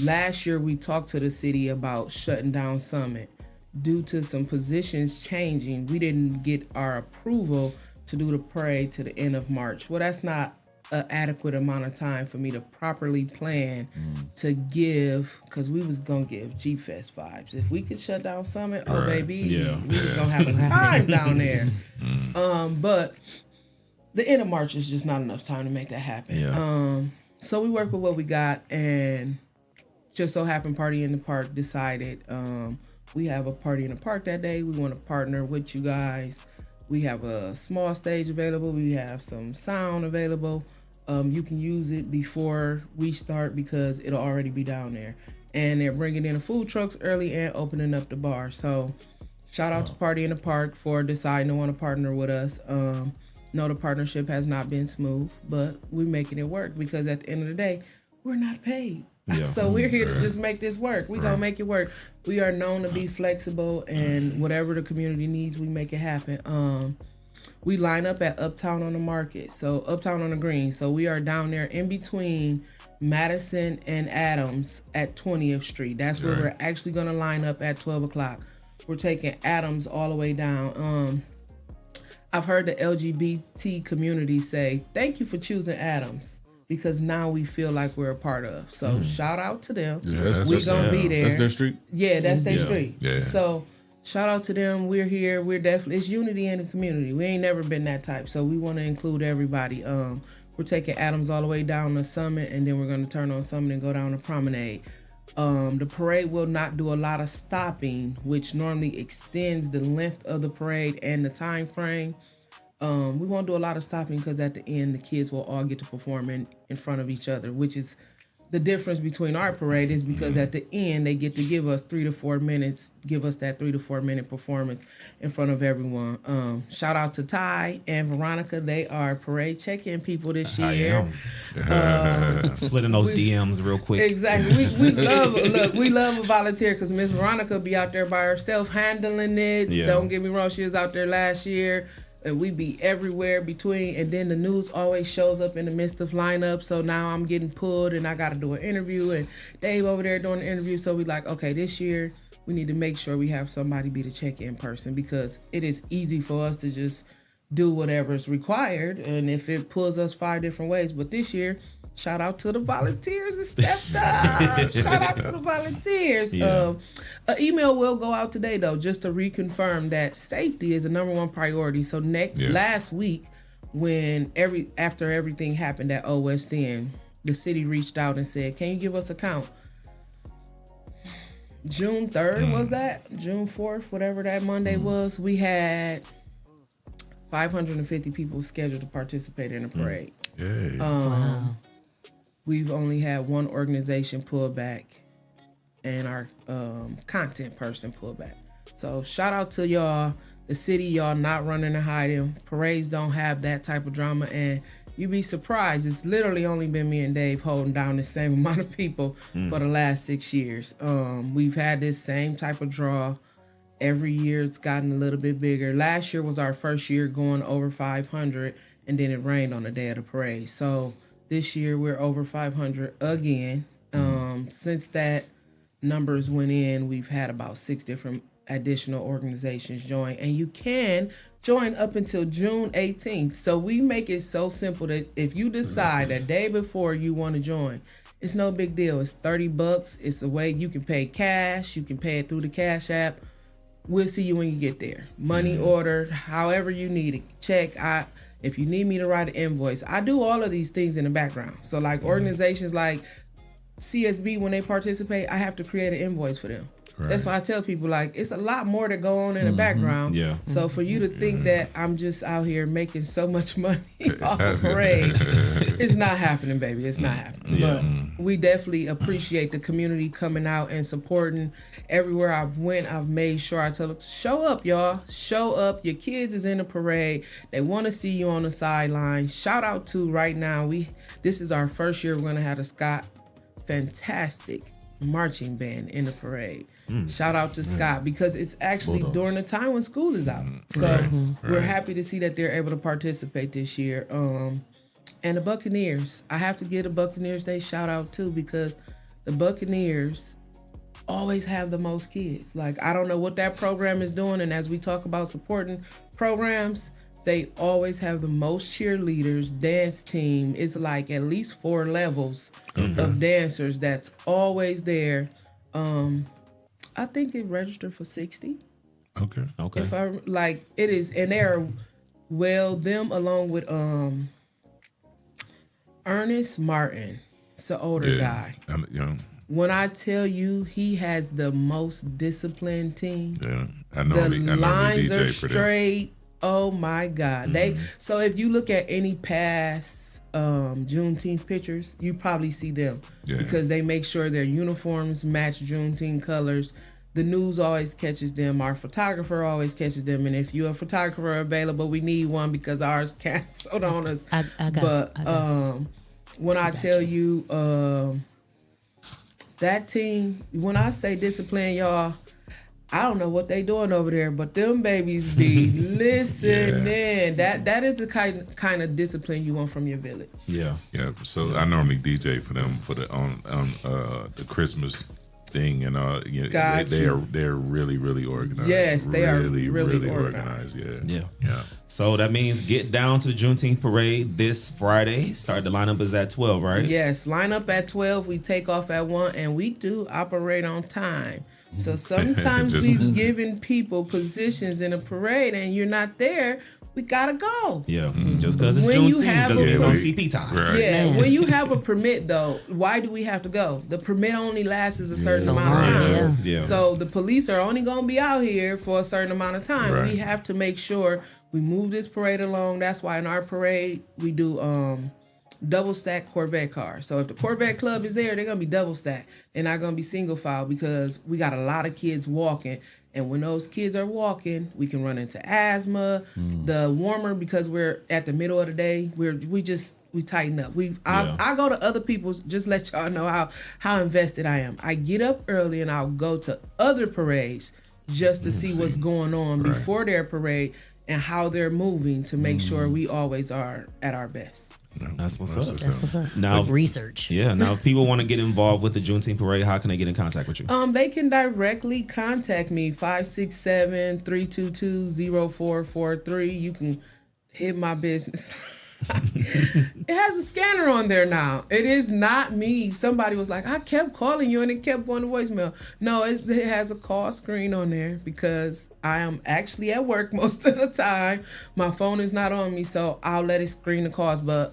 last year we talked to the city about shutting down Summit. Due to some positions changing, we didn't get our approval to do the parade to the end of March. Well, that's not an adequate amount of time for me to properly plan to give, because we was going to give G-Fest vibes. If we could shut down Summit, oh, baby, we was going to have a time down there. But the end of March is just not enough time to make that happen. Yeah. So we worked with what we got, and just so happened Party in the Park decided we have a party in the park that day. We want to partner with you guys. We have a small stage available. We have some sound available. You can use it before we start because it'll already be down there. And they're bringing in the food trucks early and opening up the bar. So shout out to Party in the Park for deciding to want to partner with us. No, the partnership has not been smooth, but we're making it work because at the end of the day, we're not paid. Yeah. So we're here to just make this work. We're going to make it work. We are known to be flexible, and whatever the community needs, we make it happen. We line up at Uptown on the Market, so Uptown on the Green. So we are down there in between Madison and Adams at 20th Street. That's where we're actually going to line up at 12 o'clock. We're taking Adams all the way down. I've heard the LGBT community say, thank you for choosing Adams, because now we feel like we're a part of. So shout out to them. Yeah, we're going to be there. That's their street? Yeah, that's their street. Yeah. So shout out to them. We're here. We're definitely, it's unity in the community. We ain't never been that type. So we want to include everybody. We're taking Adams all the way down to Summit, and then we're going to turn on Summit and go down to Promenade. The parade will not do a lot of stopping, which normally extends the length of the parade and the time frame. We won't do a lot of stopping because at the end, the kids will all get to perform in front of each other, which is the difference between our parade is because at the end, they get to give us 3 to 4 minutes, give us that 3 to 4 minute performance in front of everyone. Shout out to Ty and Veronica. They are parade check-in people this year. Slid in those DMs real quick. Exactly. We love a volunteer because Miss Veronica be out there by herself handling it. Yeah. Don't get me wrong, she was out there last year. And we be everywhere between, and then the news always shows up in the midst of lineup. So now I'm getting pulled and I got to do an interview, and Dave over there doing the interview. So we like, okay, this year we need to make sure we have somebody be the check-in person, because it is easy for us to just do whatever's required. And if it pulls us 5 different ways, but this year, shout out to the volunteers that stepped up. Shout out to the volunteers. Yeah. An email will go out today, though, just to reconfirm that safety is the number one priority. So last week, when after everything happened at Old West End, the city reached out and said, can you give us a count? June 3rd was that? June 4th, whatever that Monday was, we had 550 people scheduled to participate in the parade. Yay. Wow. We've only had one organization pull back and our content person pull back. So shout out to y'all, the city, y'all not running and hiding. Parades don't have that type of drama, and you'd be surprised. It's literally only been me and Dave holding down the same amount of people for the last 6 years. We've had this same type of draw. Every year it's gotten a little bit bigger. Last year was our first year going over 500, and then it rained on the day of the parade. So this year we're over 500 again. Since that numbers went in, we've had about 6 different additional organizations join, and you can join up until June 18th. So we make it so simple that if you decide the day before you want to join, it's no big deal. It's $30. It's a way you can pay cash. You can pay it through the Cash App. We'll see you when you get there. Money order, however you need it. Check. If you need me to write an invoice, I do all of these things in the background. So like organizations like CSB, when they participate, I have to create an invoice for them. Right. That's why I tell people, like, it's a lot more that go on in the background. Yeah. So for you to think that I'm just out here making so much money off a parade, it's not happening, baby. It's not happening. Yeah. But we definitely appreciate the community coming out and supporting. Everywhere I've went, I've made sure I tell them, show up, y'all. Show up. Your kids is in the parade. They want to see you on the sideline. Shout out to right now. This is our first year we're going to have a Scott fantastic marching band in the parade. Shout out to Scott, because it's actually during the time when school is out. So we're happy to see that they're able to participate this year. And the Buccaneers, I have to give the Buccaneers they shout out too, because the Buccaneers always have the most kids. Like, I don't know what that program is doing, and as we talk about supporting programs, they always have the most cheerleaders, dance team. It's like at least 4 levels of dancers that's always there. I think it registered for 60. Okay. If I like, it is, and they're them along with Ernest Martin. It's an older guy. When I tell you he has the most disciplined team, I know. the lines are straight. Oh my God! So if you look at any past Juneteenth pictures, you probably see them because they make sure their uniforms match Juneteenth colors. The news always catches them. Our photographer always catches them. And if you're a photographer available, we need one because ours canceled on us. When I tell you that team, when I say discipline, y'all, I don't know what they doing over there, but them babies be listening. That is the kind of discipline you want from your village. Yeah. So I normally DJ for them for the on the Christmas thing, and they're really organized. Yes, they are really organized. Yeah. So that means get down to the Juneteenth parade this Friday. The lineup is at 12, right? Yes, line up at 12. We take off at 1, and we do operate on time. So sometimes we've given people positions in a parade and you're not there, we gotta go. Yeah, just because it's Juneteenth doesn't mean it's on CP time. Right. Yeah, when you have a permit though, why do we have to go? The permit only lasts a certain amount of time. Yeah. So the police are only gonna be out here for a certain amount of time. Right. We have to make sure we move this parade along. That's why in our parade we do double stack Corvette cars. So if the Corvette club is there, they're gonna be double stacked. They're not gonna be single file because we got a lot of kids walking. And when those kids are walking, we can run into asthma. The warmer, because we're at the middle of the day, we tighten up. I go to other people's, just let y'all know how invested I am. I get up early and I'll go to other parades just to see what's going on before their parade and how they're moving to make sure we always are at our best. That's what's up. That's what's up. Now, research. Yeah. Now, if people want to get involved with the Juneteenth parade, how can they get in contact with you? They can directly contact me 567-322-0443. You can hit my business. It has a scanner on there now. It is not me. Somebody was like, I kept calling you and it kept going to voicemail. No, it has a call screen on there because I am actually at work most of the time. My phone is not on me, so I'll let it screen the calls. But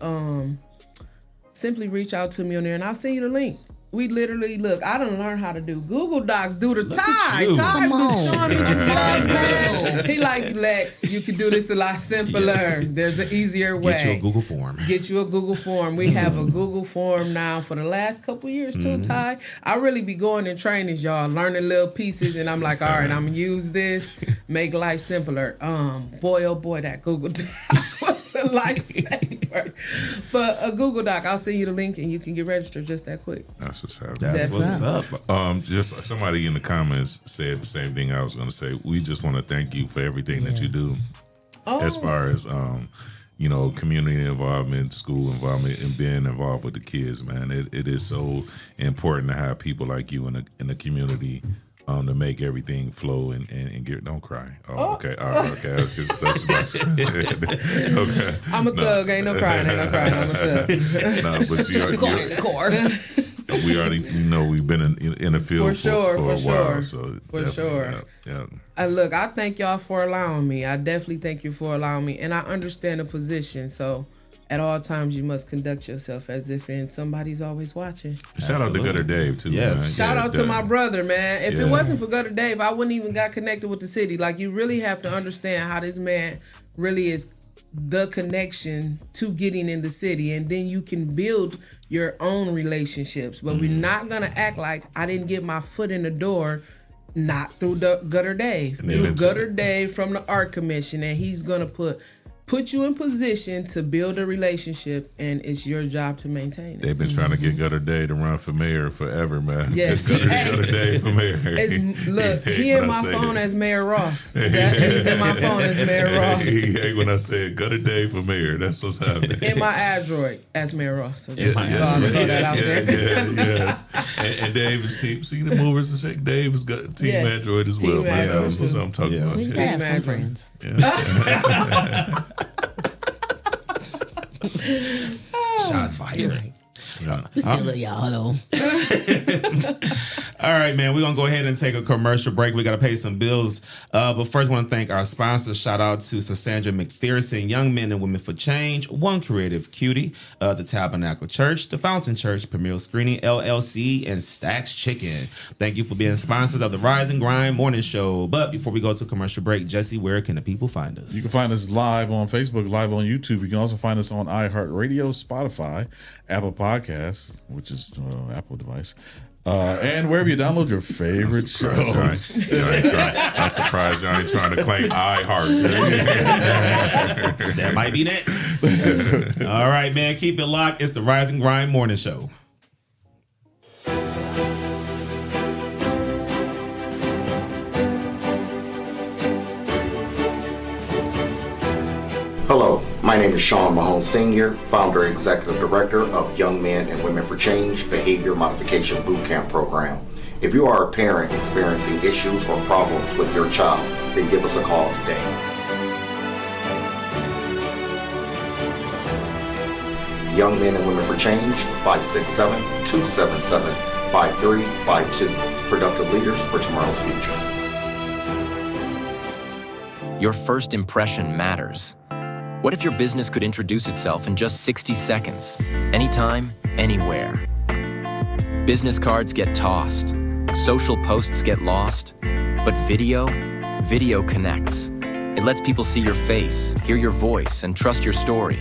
simply reach out to me on there and I'll send you the link. We literally look. I done learned how to do Google Docs. Do the Look tie. at you. Tie. Come on. Sean used to tell me. He like, Lex, you can do this a lot simpler. Yes. There's an easier way. Get you a Google form. Get you a Google form. We have a Google form now for the last couple years too, Ty. I really be going in trainings, y'all, learning little pieces, and I'm like, all right, I'm gonna use this, make life simpler. Boy, oh boy, that Google Doc was a lifesaver. But a Google Doc, I'll send you the link and you can get registered just that quick. That's what's happening. That's what's up. Just somebody in the comments said the same thing I was going to say. We just want to thank you for everything that you do, as far as community involvement, school involvement, and being involved with the kids. Man, it is so important to have people like you in the community. To make everything flow and get. Don't cry. Okay. All right. Okay. That's okay. I'm a thug. Ain't no crying. I'm a thug. No, but we already know we've been in the field for a while. So for sure. Yeah. Look, I thank y'all for allowing me. I definitely thank you for allowing me, and I understand the position. So. At all times, you must conduct yourself as if somebody's always watching. Shout out to Gutter Dave, too, yes. man. Shout out to my brother, man. If it wasn't for Gutter Dave, I wouldn't even got connected with the city. Like, you really have to understand how this man really is the connection to getting in the city. And then you can build your own relationships. But we're not going to act like I didn't get my foot in the door not through Gutter Dave. Through Gutter Dave from the Art Commission. And he's going to put you in position to build a relationship, and it's your job to maintain it. They've been trying to get Gutter Dave to run for mayor forever, man. Yes. Gutter Dave for mayor. Look, he in my phone as Mayor Ross. He's in my phone as Mayor Ross. Hey, when I said Gutter Dave for mayor, that's what's happening. In my Android as Mayor Ross. So Yes. And Dave is team. See the movers and shake. Dave is got team Android as well, man. That's what I'm talking about. We have some friends. Shots fired. We still love y'all, though. All right, man. We're going to go ahead and take a commercial break. We got to pay some bills. But first, I want to thank our sponsors. Shout out to Cassandra McPherson, Young Men and Women for Change, One Creative Cutie, the Tabernacle Church, the Fountain Church, Premier Screening, LLC, and Stacks Chicken. Thank you for being sponsors of the Rise and Grind Morning Show. But before we go to commercial break, Jesse, where can the people find us? You can find us live on Facebook, live on YouTube. You can also find us on iHeartRadio, Spotify, Apple Podcasts, which is Apple device, and wherever you download your favorite shows. I'm surprised y'all ain't trying to claim iHeart. That might be next. All right, man. Keep it locked. It's the Rise and Grind Morning Show. Hello, my name is Sean Mahone Sr., founder and executive director of Young Men and Women for Change Behavior Modification Bootcamp Program. If you are a parent experiencing issues or problems with your child, then give us a call today. Young Men and Women for Change, 567-277-5352. Productive leaders for tomorrow's future. Your first impression matters. What if your business could introduce itself in just 60 seconds? Anytime, anywhere. Business cards get tossed. Social posts get lost. But video connects. It lets people see your face, hear your voice, and trust your story.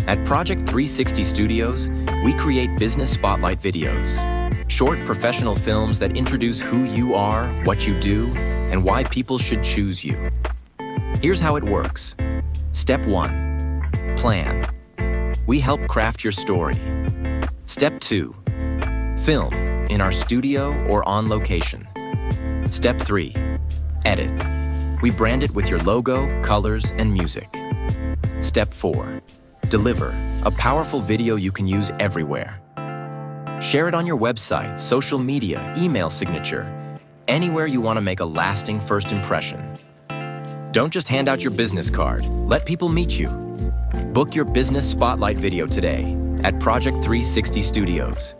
At Project 360 Studios, we create business spotlight videos. Short professional films that introduce who you are, what you do, and why people should choose you. Here's how it works. Step 1, plan. We help craft your story. Step 2, film in our studio or on location. Step 3, edit. We brand it with your logo, colors, and music. Step 4, deliver a powerful video you can use everywhere. Share it on your website, social media, email signature, anywhere you want to make a lasting first impression. Don't just hand out your business card. Let people meet you. Book your business spotlight video today at Project 360 Studios.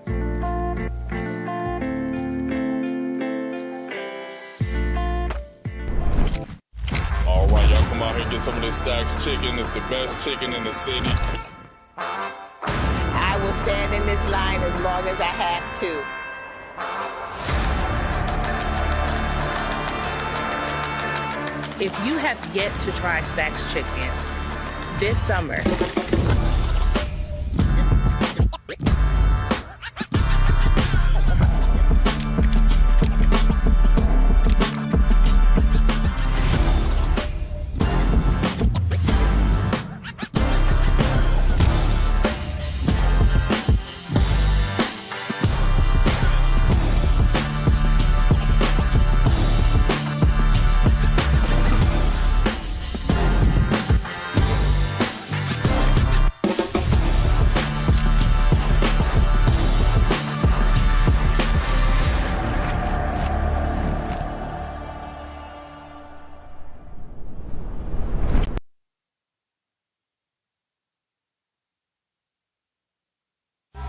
All right, y'all come out here and get some of this Stacks chicken. It's the best chicken in the city. I will stand stand in this line as long as I have to. If you have yet to try Stacks Chicken this summer,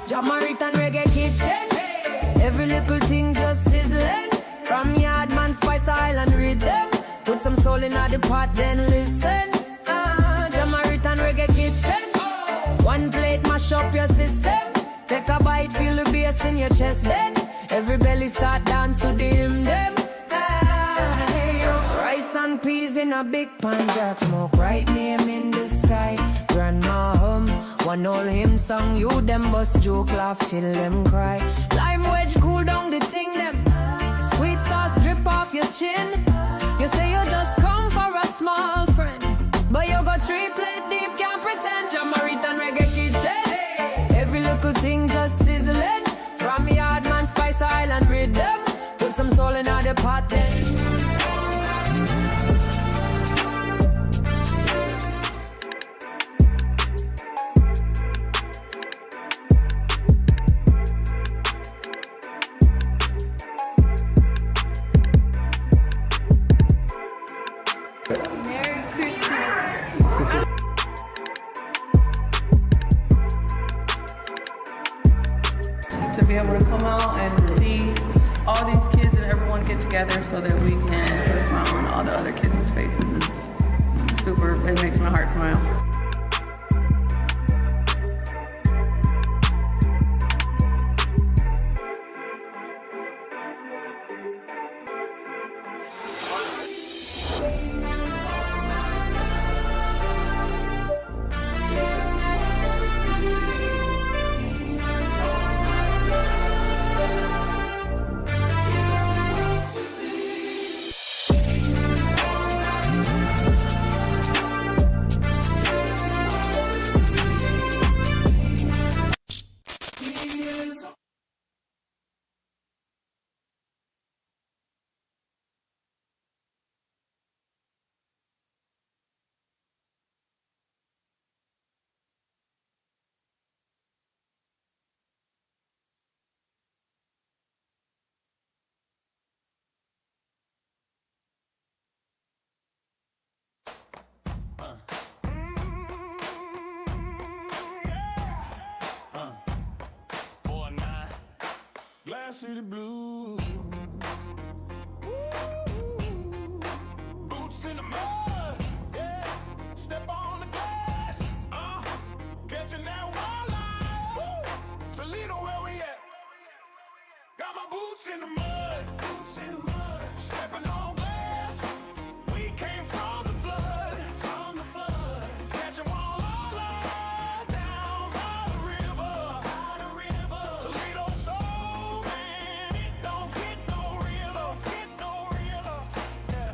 Jamaican reggae kitchen. Every little thing just sizzling. From Yardman spice to Island rhythm. Put some soul in the pot, then listen. Jamaican reggae kitchen. One plate mash up your system. Take a bite, feel the bass in your chest. Then every belly start dance to the hymn them. Rice and peas in a big pan, jack smoke, right name in the sky. Grandma hum, one old hymn song, you them bust joke, laugh till them cry. Lime wedge cool down the thing them. Sweet sauce drip off your chin. You say you just come for a small friend, but you got 3 plate deep, can't pretend. Jamaican reggae kitchen. Every little thing just sizzling. From Yardman spice to Island rhythm. Put some soul in the pot then. To be able to come out and see all these kids and everyone get together so that we can put a smile on all the other kids' faces is super. It makes my heart smile. City Blues. Boots in the mud, yeah. Step on the glass, catching that wildlife. Toledo, where we at? Got my boots in the mud, stepping on glass. We came from the flood, catching walleye down by the river. Toledo soul, man, it don't get no realer, yeah.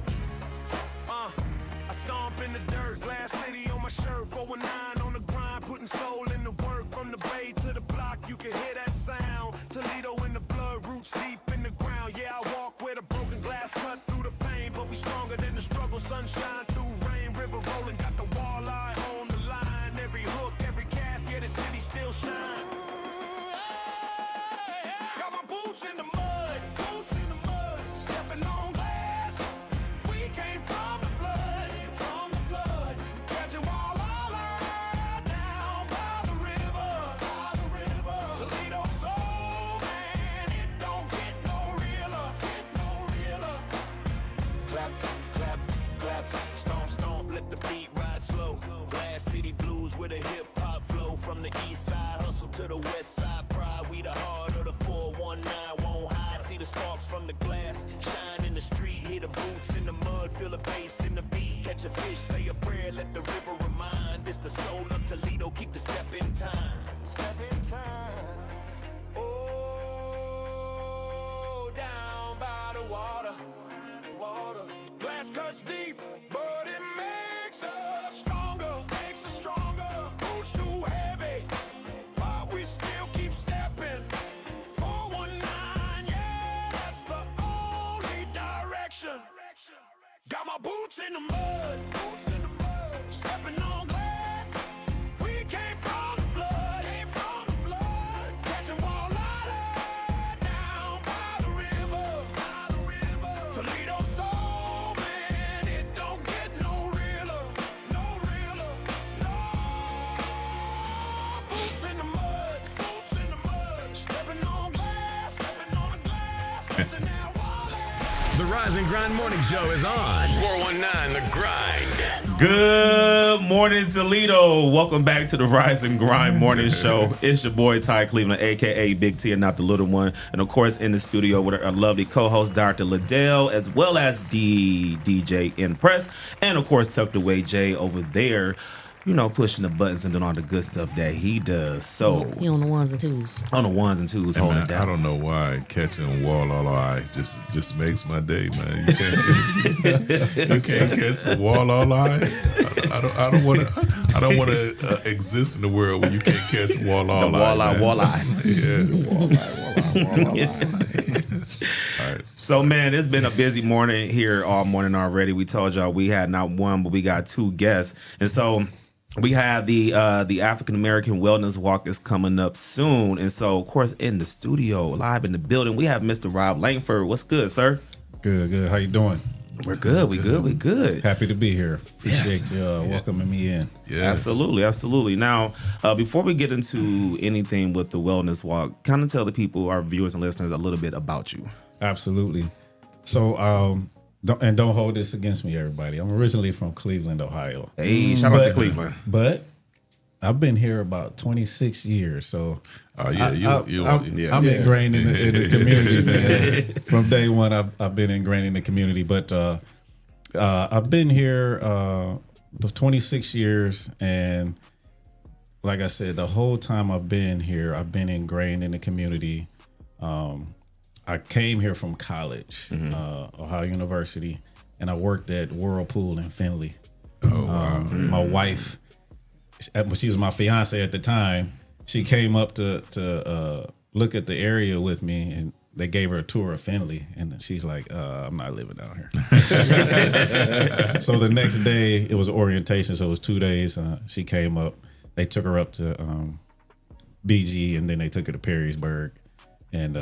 I stomp in the dirt, Glass City on my shirt, 419 on the grind, putting soul in the work. From the bay to the block, you can hear that sound. Toledo in the blood, roots deep in the ground. Yeah, I walk where the broken glass cut through the pain, but we stronger than the struggle. Sunshine through rain, river rolling, got the walleye on the line. Every hook, every cast, yeah, the city still shine. Got my boots in the mud, stepping on glass. We came from the flood, catching walleye down by the river. Toledo soul, man, it don't get no realer, Clap, clap, clap, stomp, stomp, let the beat ride slow. Glass City Blues with a hip hop flow. From the east side, hustle to the west side. be the heart of the 419, won't hide. See the sparks from the glass, shine in the street. Hear the boots in the mud, feel the bass in the beat. Catch a fish, say a prayer, let the river remind. It's the soul of Toledo, keep the step in time. Step in time. Oh, down by the water. Glass cuts deep, but it makes us stronger. Boots too heavy, but we still keep stepping. 419, yeah, that's the only direction. Got my boots in the mud, stepping on glass. We came from the flood, catching walleye down by the river. Toledo soul, man, it don't get no realer. Boots in the mud, stepping on glass, catching that walleye. The Rise and Grind Morning Show is on. 419 The Grind. Good morning, Toledo. Welcome back to the Rise and Grind Morning Show. It's your boy, Ty Cleveland, a.k.a. Big T and not the little one. And, of course, in the studio with our lovely co-host, Dr. Liddell, as well as DJ Impress. And, of course, tucked away Jay over there, you know, pushing the buttons and doing all the good stuff that he does. So He on the ones and twos. On the ones and twos, Hey, holding man, it down. I don't know why catching walleye just makes my day, man. You can't catch walleye. I don't want to exist in the world where you can't catch walleye. Walleye. Yes. All right. So, man, it's been a busy morning here all morning already. We told y'all we had not one, but we got two guests. And so we have the African American Wellness Walk is coming up soon. And so, of course, in the studio, live in the building, we have Mr. Rob Langford. What's good, sir? Good. How you doing? We're good. We good. Happy to be here. Appreciate you welcoming me in. Yes. Absolutely. Now, before we get into anything with the Wellness Walk, kind of tell the people, our viewers and listeners, a little bit about you. Absolutely. So, don't hold this against me, everybody. I'm originally from Cleveland, Ohio. Hey, shout out to Cleveland. But I've been here about 26 years, so I'm ingrained in the community, man. From day one, I've been ingrained in the community. But I've been here for 26 years, and like I said, the whole time I've been here, I've been ingrained in the community. I came here from college, Ohio University, and I worked at Whirlpool in Findlay. My wife, she was my fiance at the time. She came up to look at the area with me, and they gave her a tour of Findlay, and she's like, I'm not living down here. So the next day, it was orientation, so it was 2 days. She came up. They took her up to BG, and then they took her to Perrysburg. And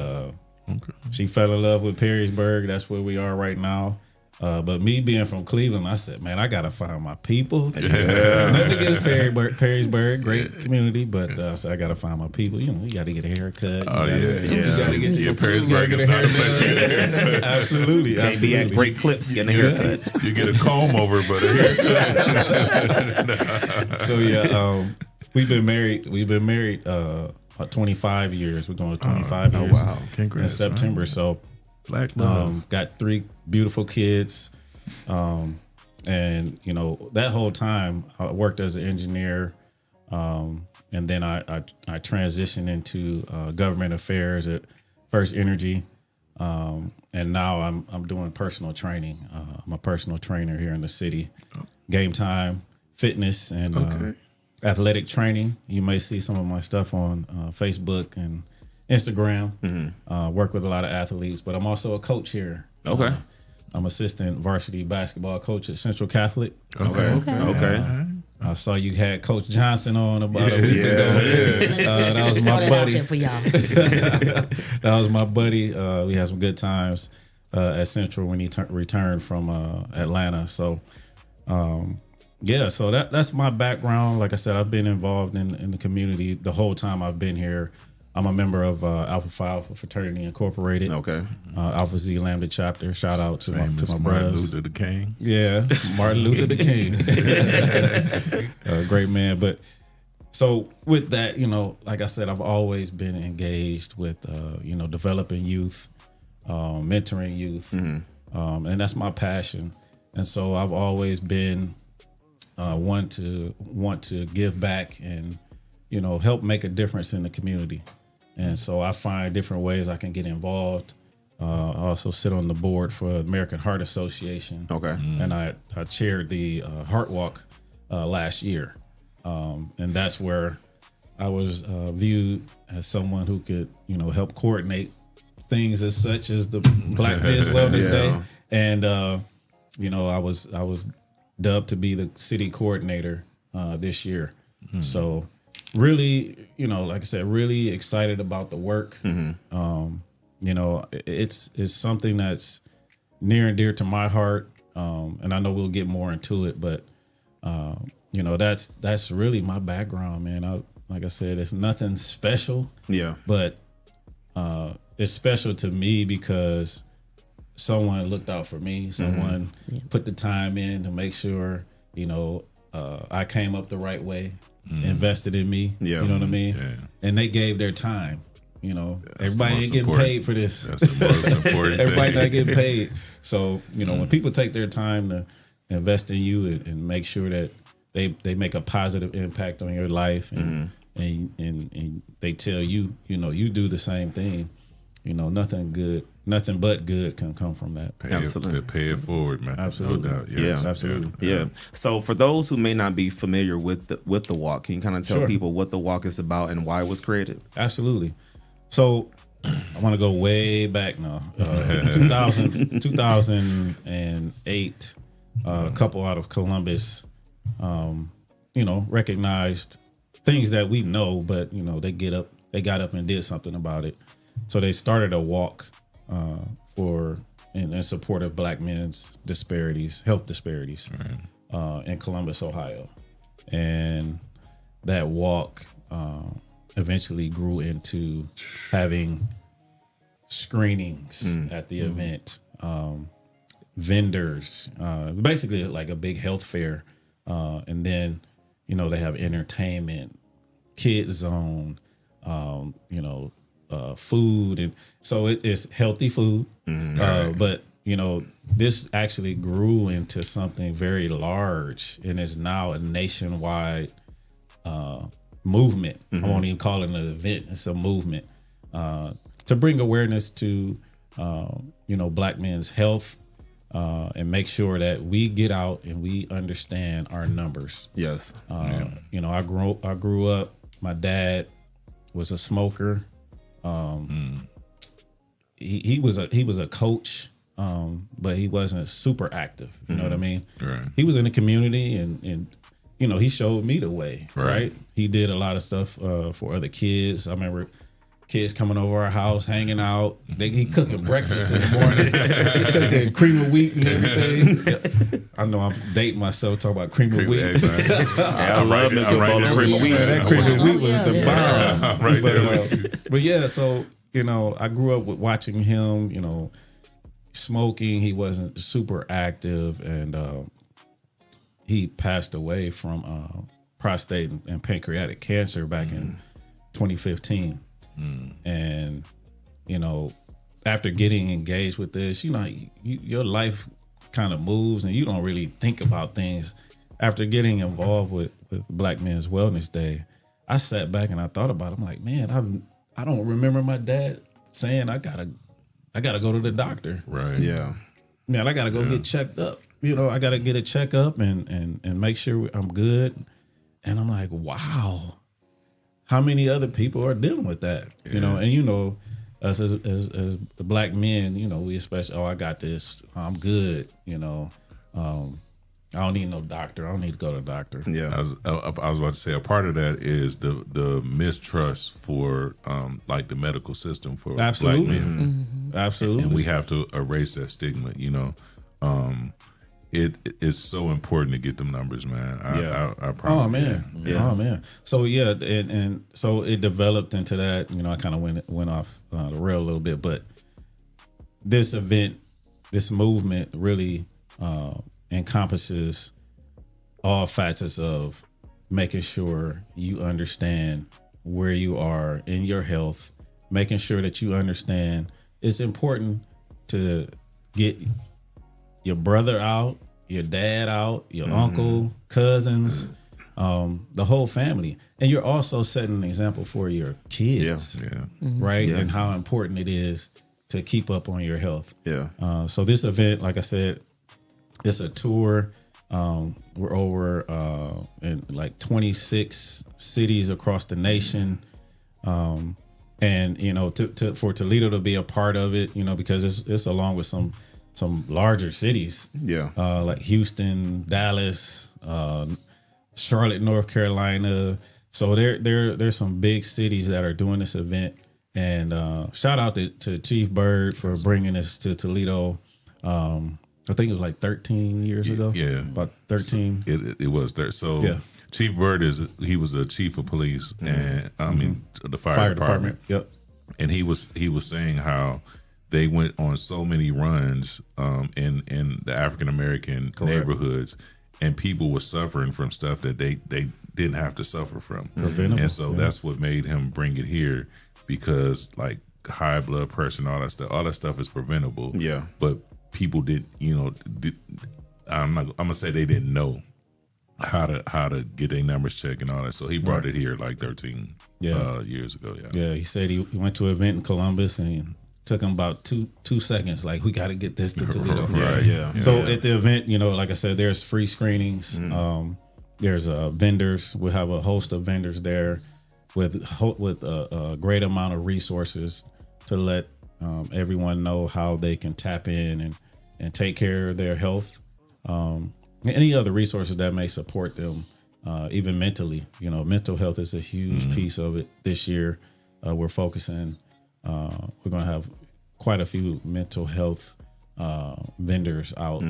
she fell in love with Perrysburg. That's where we are right now. But me being from Cleveland, I said, man, I got to find my people. Nothing against Perrysburg, great community, but so I got to find my people. You know, you got to get a haircut. You got to get your Perrysburg is not a place to get a haircut. Absolutely. Can't be at Great Clips getting a haircut. You get a comb over, but a haircut. So, we've been married 25 years. We're going to 25 years. Oh, wow. Congrats, in September. Man. So, Black love. Got 3 beautiful kids. And, you know, that whole time I worked as an engineer. And then I transitioned into government affairs at First Energy. And now I'm doing personal training. I'm a personal trainer here in the city. Game time, fitness, and athletic training. You may see some of my stuff on Facebook and Instagram. Work with a lot of athletes, but I'm also a coach here. Okay. I'm assistant varsity basketball coach at Central Catholic. Okay. I saw you had Coach Johnson on about a week ago. That was my buddy. Out there for y'all. That was my buddy. We had some good times at Central when he returned from Atlanta. So, so that's my background. Like I said, I've been involved in the community the whole time I've been here. I'm a member of Alpha Phi Alpha Fraternity Incorporated. Okay. Alpha Z Lambda chapter. Shout out to my Martin brothers. Luther the King. Yeah, Martin Luther the King. Great man. But So with that, like I said, I've always been engaged with, developing youth, mentoring youth, and that's my passion. And so I've always been want to give back and, help make a difference in the community. And so I find different ways I can get involved. I also sit on the board for the American Heart Association. Okay. And I chaired the Heart Walk last year. And that's where I was viewed as someone who could, help coordinate things as such as the Black Men's Wellness Day. And, I was dubbed to be the city coordinator this year. So really, like I said, really excited about the work. It's something that's near and dear to my heart. And I know we'll get more into it, but that's really my background, man. Like I said, it's nothing special. Yeah. But it's special to me because someone looked out for me. Someone put the time in to make sure, I came up the right way, invested in me. Yeah. You know what I mean? Yeah. And they gave their time. That's Everybody ain't getting paid for this. That's the most important Everybody thing. not getting paid. So, when people take their time to invest in you and make sure that they make a positive impact on your life and they tell you, you do the same thing, nothing but good can come from that. Absolutely. Pay it forward, man. Absolutely. No doubt. Yes. Yeah. Absolutely. Yeah. So for those who may not be familiar with the walk, can you kind of tell Sure. people what the walk is about and why it was created? Absolutely. So I want to go way back now. 2008, a couple out of Columbus, recognized things that we know, but they got up and did something about it. So they started a walk in support of Black men's health disparities, in Columbus, Ohio, and that walk eventually grew into having screenings at the event, vendors, basically like a big health fair, and then they have entertainment, kids zone, food, and so it's healthy food. But this actually grew into something very large, and is now a nationwide movement. I won't even call it an event; it's a movement to bring awareness to Black men's health, and make sure that we get out and we understand our numbers. Yes. I grew up. My dad was a smoker. He was a coach, but he wasn't super active. You know what I mean? Right. He was in the community and he showed me the way. Right. He did a lot of stuff for other kids. I remember kids coming over our house, hanging out. He cooking breakfast in the morning. He cooking cream of wheat and everything. I know I'm dating myself talking about cream of wheat. I love making a bowl of cream of wheat. That cream of wheat was the bomb. Right there with you. But yeah, so I grew up with watching him. Smoking. He wasn't super active, and he passed away from prostate and pancreatic cancer back in 2015. And after getting engaged with this, your life kind of moves and you don't really think about things. After getting involved with Black Men's Wellness Day, I sat back and I thought about it. I'm like, man, I don't remember my dad saying I gotta go to the doctor. Right. Yeah. Man, I gotta go get checked up. I gotta get a checkup and make sure I'm good. And I'm like, wow. How many other people are dealing with that? And us as the Black men, we especially, I got this, I'm good. I don't need no doctor. I don't need to go to the doctor. Yeah, I was about to say a part of that is the mistrust for like the medical system for Absolutely. Black men. Absolutely, and we have to erase that stigma. It is so important to get them numbers, man. I promise. Oh man. So yeah, and so it developed into that. I kind of went off the rail a little bit, but this event, this movement, really encompasses all facets of making sure you understand where you are in your health, making sure that you understand it's important to get your brother out, your dad out, your uncle, cousins, the whole family. And you're also setting an example for your kids, right? And how important it is to keep up on your health. So this event, like I said, it's a tour. We're over in like 26 cities across the nation. And, you know, for Toledo to be a part of it, you know, because it's along with some larger cities. Like Houston, Dallas, Charlotte, North Carolina. So there's some big cities that are doing this event. And shout out to Chief Bird for bringing us to Toledo. I think it was like 13 years ago. About 13. It was there. So Chief Bird he was the chief of police and I mean the fire department. Yep. And he was saying how they went on so many runs in the African American neighborhoods, and people were suffering from stuff that they didn't have to suffer from. And so that's what made him bring it here, because like high blood pressure and all that stuff is preventable. But people I'm gonna say they didn't know how to get their numbers checked and all that. So he brought it here like 13 years ago. He said he went to an event in Columbus and it took him about two seconds. Like, we got to get this to Toledo. So at the event, you know, like I said, there's free screenings. There's vendors. We'll have a host of vendors there with a great amount of resources to let everyone know how they can tap in and take care of their health. Any other resources that may support them, even mentally. You know, mental health is a huge piece of it this year. We're focusing. We're going to have quite a few mental health vendors out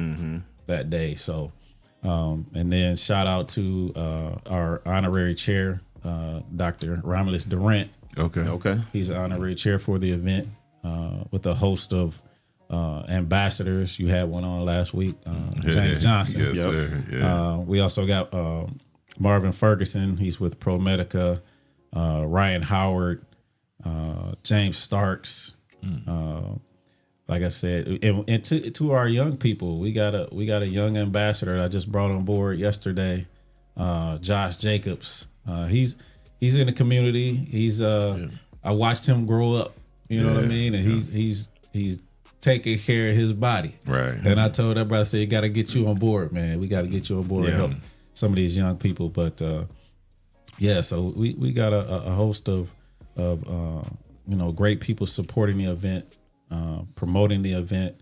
that day. So, and then shout out to our honorary chair, Dr. Romulus Durant. Okay. He's an honorary chair for the event with a host of ambassadors. You had one on last week, James Johnson. Yes, sir. We also got Marvin Ferguson. He's with ProMedica. Ryan Howard, James Starks. Like I said, and to our young people, we got a young ambassador that I just brought on board yesterday, Josh Jacobs. He's in the community. He's I watched him grow up. You know what I mean? And he's taking care of his body. Right. And I told that brother, I said, you got to get you on board, man. We got to get you on board and help some of these young people. But so we got a host of great people supporting the event, promoting the event,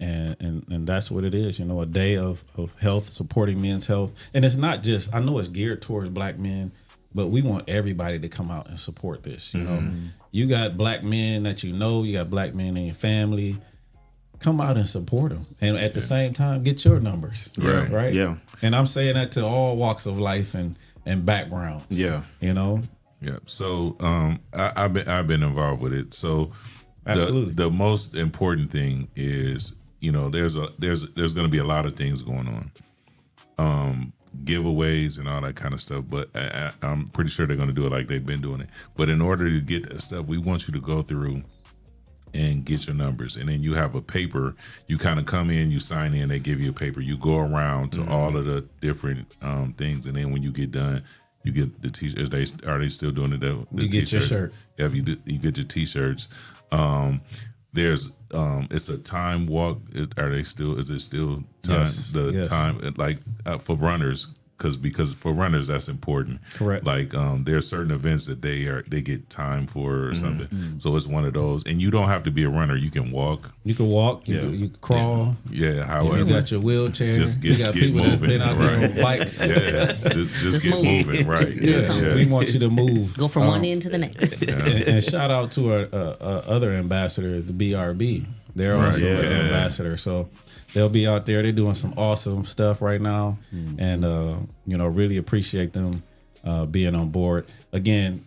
and that's what it is. You know, a day of health, supporting men's health. And it's not just, I know it's geared towards black men, but we want everybody to come out and support this. You know, you got black men that you got black men in your family. Come out and support them, and at the same time, get your numbers. Right. Yeah. And I'm saying that to all walks of life and backgrounds. Yeah. You know. Yeah. So I've been involved with it. So absolutely, the most important thing is, you know, there's going to be a lot of things going on, giveaways and all that kind of stuff. But I'm pretty sure they're going to do it like they've been doing it. But in order to get that stuff, we want you to go through and get your numbers, and then you have a paper. You kind of come in, you sign in, they give you a paper. You go around to all of the different things, and then when you get done, you get the t-shirts. Are they still doing the you get your shirt? Yeah, you get your t-shirts. There's it's a time walk. Is it still time? Yes. Time like for runners. Because for runners that's important. Correct. Like there are certain events that they get time for or something. So it's one of those, and you don't have to be a runner. You can walk. You can walk. You can crawl. Yeah. However, you got your wheelchair. Just you got people moving, that's been out there on bikes. Yeah. Just get move. moving. Right. Just do something. We want you to move. Go from one end to the next. And shout out to our other ambassador, the BRB. They're also an ambassador. So they'll be out there. They're doing some awesome stuff right now, and really appreciate them being on board. Again,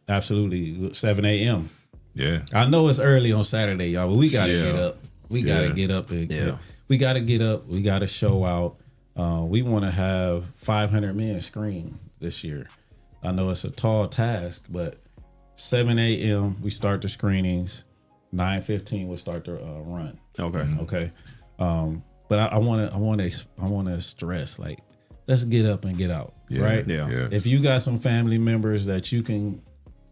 absolutely 7 a.m. Yeah, I know it's early on Saturday, y'all, but we gotta get up. We gotta get up. We gotta get up. We gotta show out. We want to have 500 men screen this year. I know it's a tall task, but 7 a.m. we start the screenings. 9:15 we'll start the run. Okay. But I want to stress, like, let's get up and get out, right? Yeah. If you got some family members that you can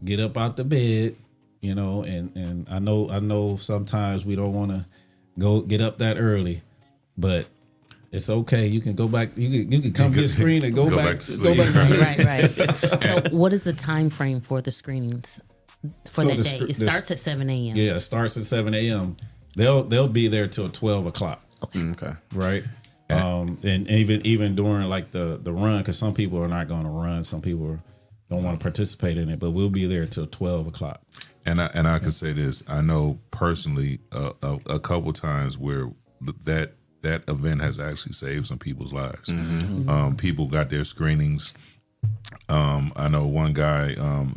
get up out the bed, you know, and I know sometimes we don't want to go get up that early, but it's okay. You can go back. You can come get screened and go back to sleep. Right. So, what is the time frame for the screenings for that day? It starts at 7 a.m. Yeah, it starts at 7 a.m. They'll be there till 12 o'clock. Okay. Right. And even during like the run, because some people are not going to run, some people don't want to participate in it, but we'll be there till 12 o'clock. And I can say this: I know personally a couple times where that event has actually saved some people's lives. People got their screenings. I know one guy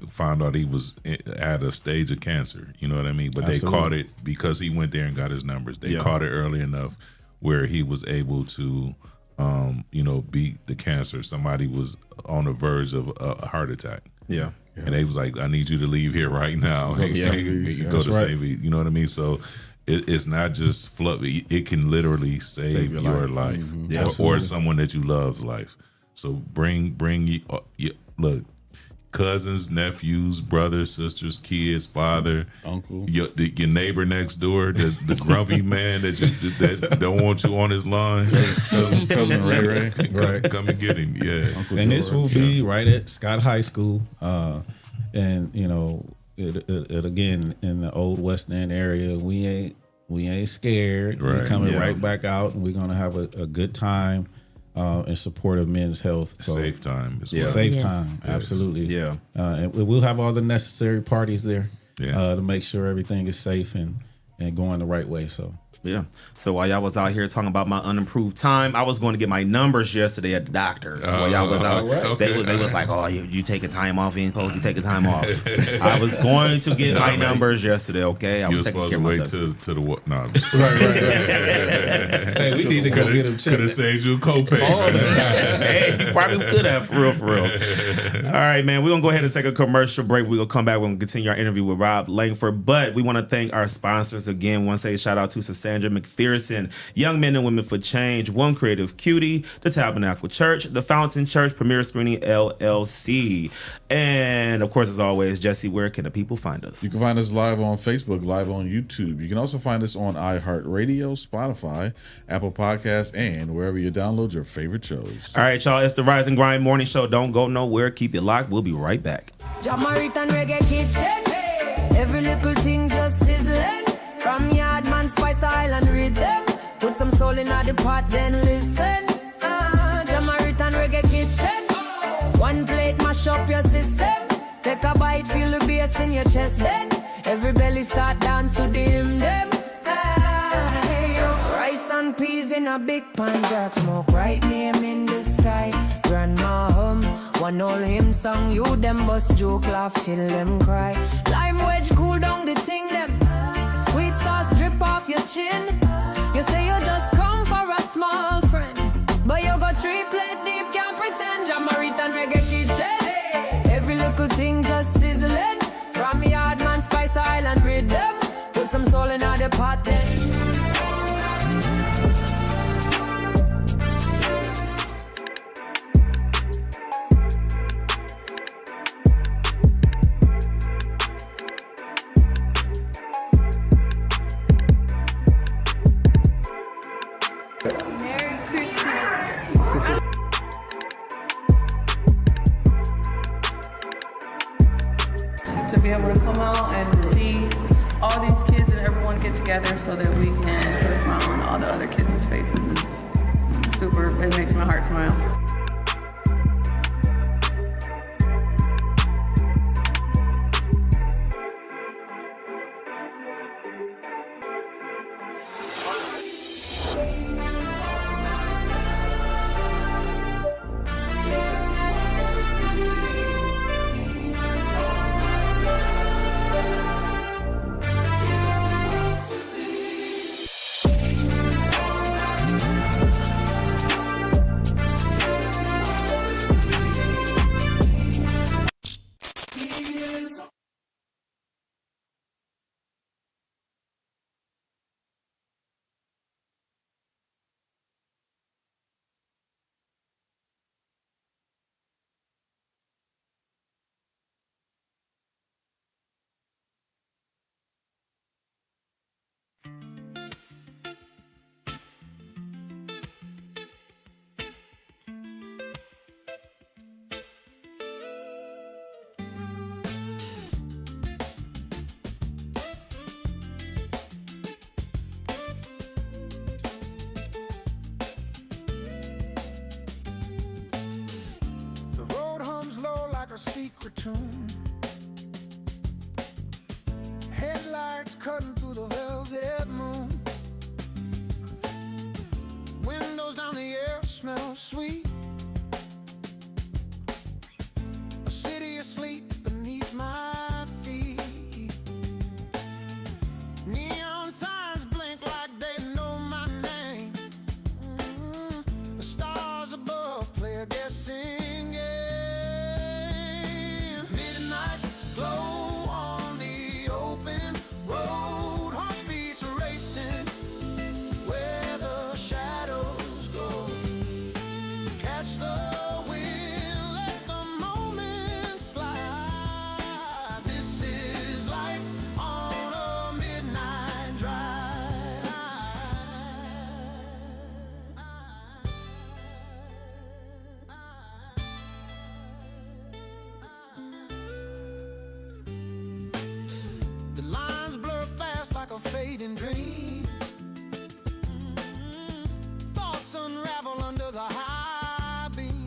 found out he was at a stage of cancer. You know what I mean? But Absolutely. They caught it because he went there and got his numbers. They caught it early enough where he was able to, beat the cancer. Somebody was on the verge of a heart attack. Yeah. And they was like, I need you to leave here right now. Go to save me. You know what I mean? So it's not just fluffy. It can literally save your life, or someone that you love's life. So bring look, cousins, nephews, brothers, sisters, kids, father, uncle, your neighbor next door, the grumpy man that don't want you on his lawn, cousin Ray, right? Come and get him, Uncle and this will be right at Scott High School, and you know, it again in the old West End area. We ain't scared. We're coming right back out, and we're gonna have a good time. In support of men's health. So, safe time as well. Safe time, absolutely. Yeah. And we'll have all the necessary parties there to make sure everything is safe and going the right way. So. Yeah. So while y'all was out here talking about my unimproved time, I was going to get my numbers yesterday at the doctor. So while y'all was out, they was like, "Oh, you taking time off? You ain't supposed to be taking time off." I was going to get my numbers yesterday. Okay, I you was were supposed to wait to the what? No, right. Hey, we need to go get him checked. Could have saved you a copay. Hey, probably could have, for real. All right, man. We're gonna go ahead and take a commercial break. We're gonna come back. We're gonna continue our interview with Rob Langford, but we want to thank our sponsors again. Want to say shout out to Sandra McPherson, Young Men and Women for Change, One Creative Cutie, the Tabernacle Church, the Fountain Church, Premier Screening LLC, and of course, as always, Jesse, where can the people find us? You can find us live on Facebook, live on YouTube. You can also find us on iHeartRadio, Spotify, Apple Podcasts, and wherever you download your favorite shows. All right, y'all, it's the Rise and Grind Morning Show. Don't go nowhere. Keep it locked. We'll be right back. Jamaican Reggae Kitchen, every little thing just sizzling. From Yardman Spice to Island Rhythm, put some soul in the pot, then listen. Jamaican Reggae Kitchen, one plate mash up your system. Take a bite, feel the bass in your chest, then every belly start dance to the hymn them. Rice and peas in a big pan, jack smoke, right name in the sky. Grandma hum, one old hymn song, you them bust joke, laugh till them cry. Lime wedge cool down the thing them. Sweet sauce drip off your chin. You say you just come for a small friend, but you go 3 plate deep, can't pretend. Jamaican Reggae Kitchen, every little thing just sizzling. From Yardman Spice to Island Rhythm, put some soul in the pot then. To be able to come out and see all these kids and everyone get together so that we can put a smile on all the other kids' faces is super. It makes my heart smile. cutting through the velvet moon. Windows down, the air smells sweet. A city asleep beneath my feet. Neon signs blink like they know my name. The stars above play a guessing game. Midnight glow on the open road. Heartbeats racing where the shadows go. Catch the wind, let the moment slide. This is life on a midnight drive. The lines blur fast like a fading dream. Thoughts unravel under the high beam.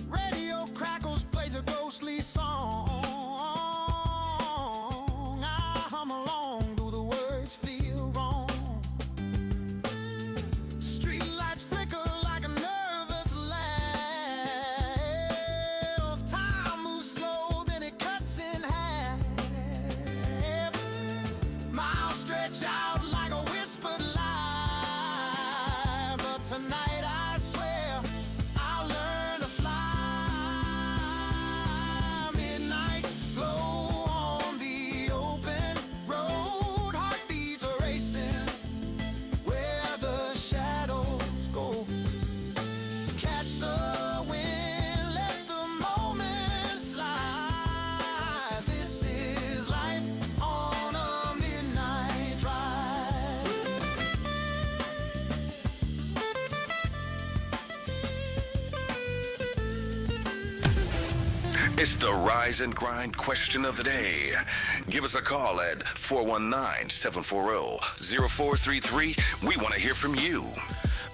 Radio crackles, plays a ghostly song. I hum along, do the words feel wrong? Street lights flicker like a nervous laugh. Time moves slow, then it cuts in half. Miles stretch out like a whispered lie. But tonight I swear I'll learn to fly. Midnight glow on the open road. Heartbeats are racing where the shadows go. Catch the wind, let the moment slide. This is life on a midnight drive. It's the Rise and Grind question of the day. Give us a call at 419-740-0433. We want to hear from you.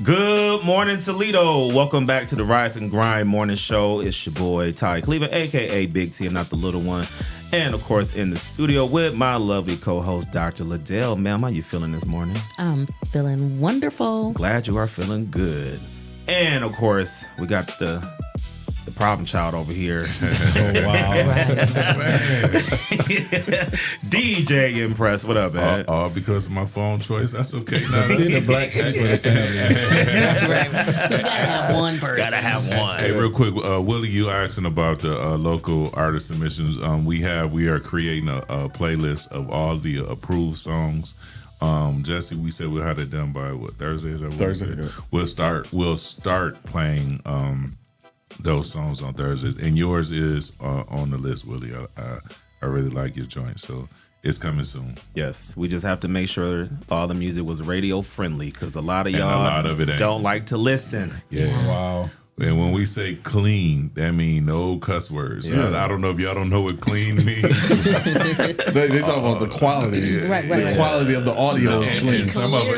Good morning, Toledo. Welcome back to the Rise and Grind morning show. It's your boy, Ty Cleveland, a.k.a. Big T. I'm not the little one. And, of course, in the studio with my lovely co-host, Dr. Liddell. Ma'am, how you feeling this morning? I'm feeling wonderful. Glad you are feeling good. And, of course, we got the problem child over here. Oh, wow. DJ Impress. What up, man? All because of my phone choice. That's okay. Be the black sheep of the family. Right. You gotta have one person. Gotta have one. Hey, real quick, Willie, you asking about the local artist submissions. We are creating a playlist of all the approved songs. Jesse, we said we'll have it done by what, Thursday? Is that what Thursday. we said? We'll start playing those songs on Thursdays, and yours is on the list, Willie. I really like your joint, so it's coming soon. Yes, we just have to make sure all the music was radio friendly, because a lot of y'all don't like to listen. Yeah. Wow. And when we say clean, that means no cuss words. Yeah. I don't know if y'all don't know what clean means. they talk about the quality. The quality of the audio is clean. And some of them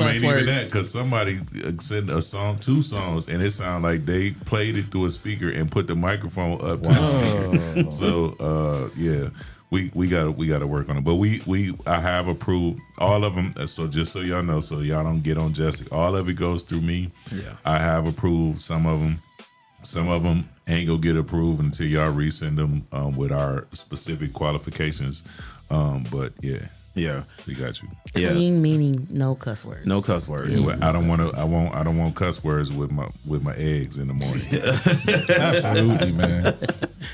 ain't even that, because somebody sent a song, 2 songs, and it sounded like they played it through a speaker and put the microphone up to the speaker. So, yeah. We gotta work on it, but I have approved all of them. So just so y'all know, so y'all don't get on Jesse. All of it goes through me. Yeah, I have approved some of them. Some of them ain't gonna get approved until y'all resend them with our specific qualifications. But yeah. Yeah, we got you. Clean meaning no cuss words. No cuss words. Yeah, I don't want to. I don't want cuss words with my eggs in the morning. Absolutely, man.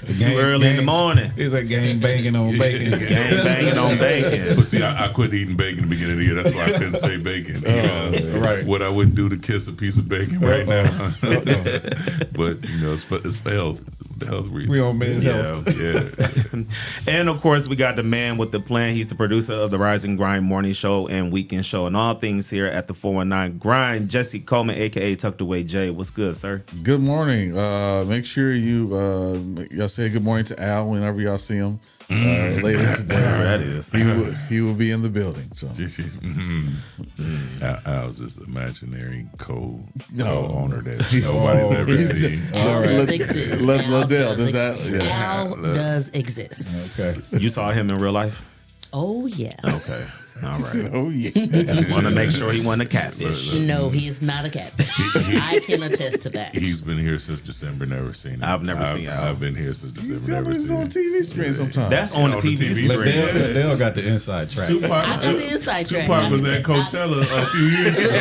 It's too early in the morning. It's a gang banging on bacon. Gang banging on bacon. But see, I quit eating bacon in the beginning of the year. That's why I couldn't say bacon. Right. What I wouldn't do to kiss a piece of bacon right now. But it's for health. Health reasons. We on men's health. Yeah. And of course, we got the man with the plan. He's the producer of the Rise and Grind morning show and weekend show and all things here at the 419 Grind. Jesse Coleman, aka Tucked Away Jay. What's good, sir? Good morning. Make sure y'all say good morning to Al whenever y'all see him. Later today. That is. He will be in the building. So Al's this imaginary co-owner that nobody's ever seen. All right. Al does exist. Okay. You saw him in real life? Oh yeah. Okay. All right. Oh yeah. Just want to make sure he wasn't a catfish. No, he is not a catfish. I can attest to that. He's been here since December. Never seen him. I've never seen Al. I've been here since December. Never He's seen on him. TV screen sometimes. That's on the TV screen. Dale got the inside track. I got the inside track. Tupac was at Coachella a few years ago.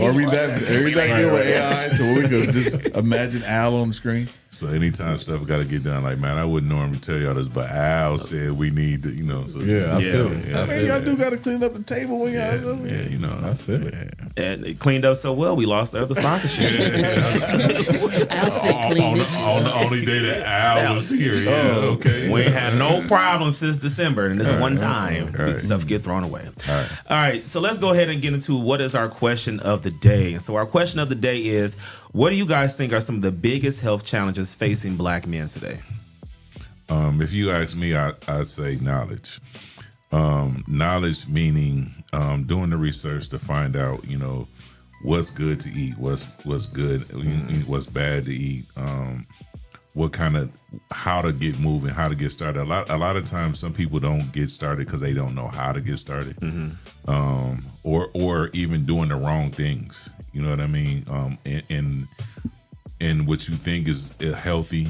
Or read that deal with AI so we could just imagine Al on the screen. So anytime stuff got to get done, like, man, I wouldn't normally tell y'all this, but Al said we need to, So I feel it. Man, y'all do got to clean up the table when y'all. I feel it. And it cleaned up so well, we lost the other sponsorship. on the only day that Al was here. Yeah, okay. We ain't had no problems since December, and this one time stuff get thrown away. All right, so let's go ahead and get into what is our question of the day. So our question of the day is, what do you guys think are some of the biggest health challenges facing Black men today? If you ask me, I'd say knowledge. Knowledge meaning doing the research to find out, what's good to eat, what's good, what's bad to eat, how to get moving, how to get started. A lot of times, some people don't get started because they don't know how to get started, or even doing the wrong things. You know what I mean? And what you think is healthy,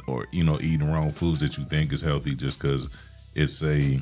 or eating wrong foods that you think is healthy just because it's a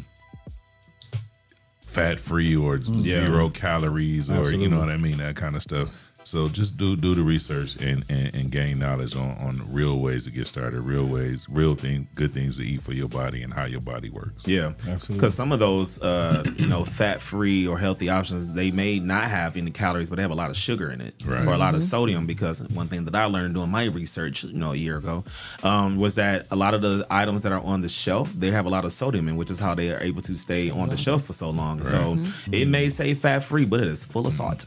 fat free or 0 calories, or Absolutely. you know what I mean, that kind of stuff. So just do the research and gain knowledge on real ways to get started, good things to eat for your body and how your body works. Yeah, absolutely. Because some of those, fat-free or healthy options, they may not have any calories, but they have a lot of sugar in it, or a lot of sodium. Because one thing that I learned doing my research, a year ago, was that a lot of the items that are on the shelf, they have a lot of sodium in, which is how they are able to stay on the shelf for so long. Right. So it may say fat-free, but it is full of salt.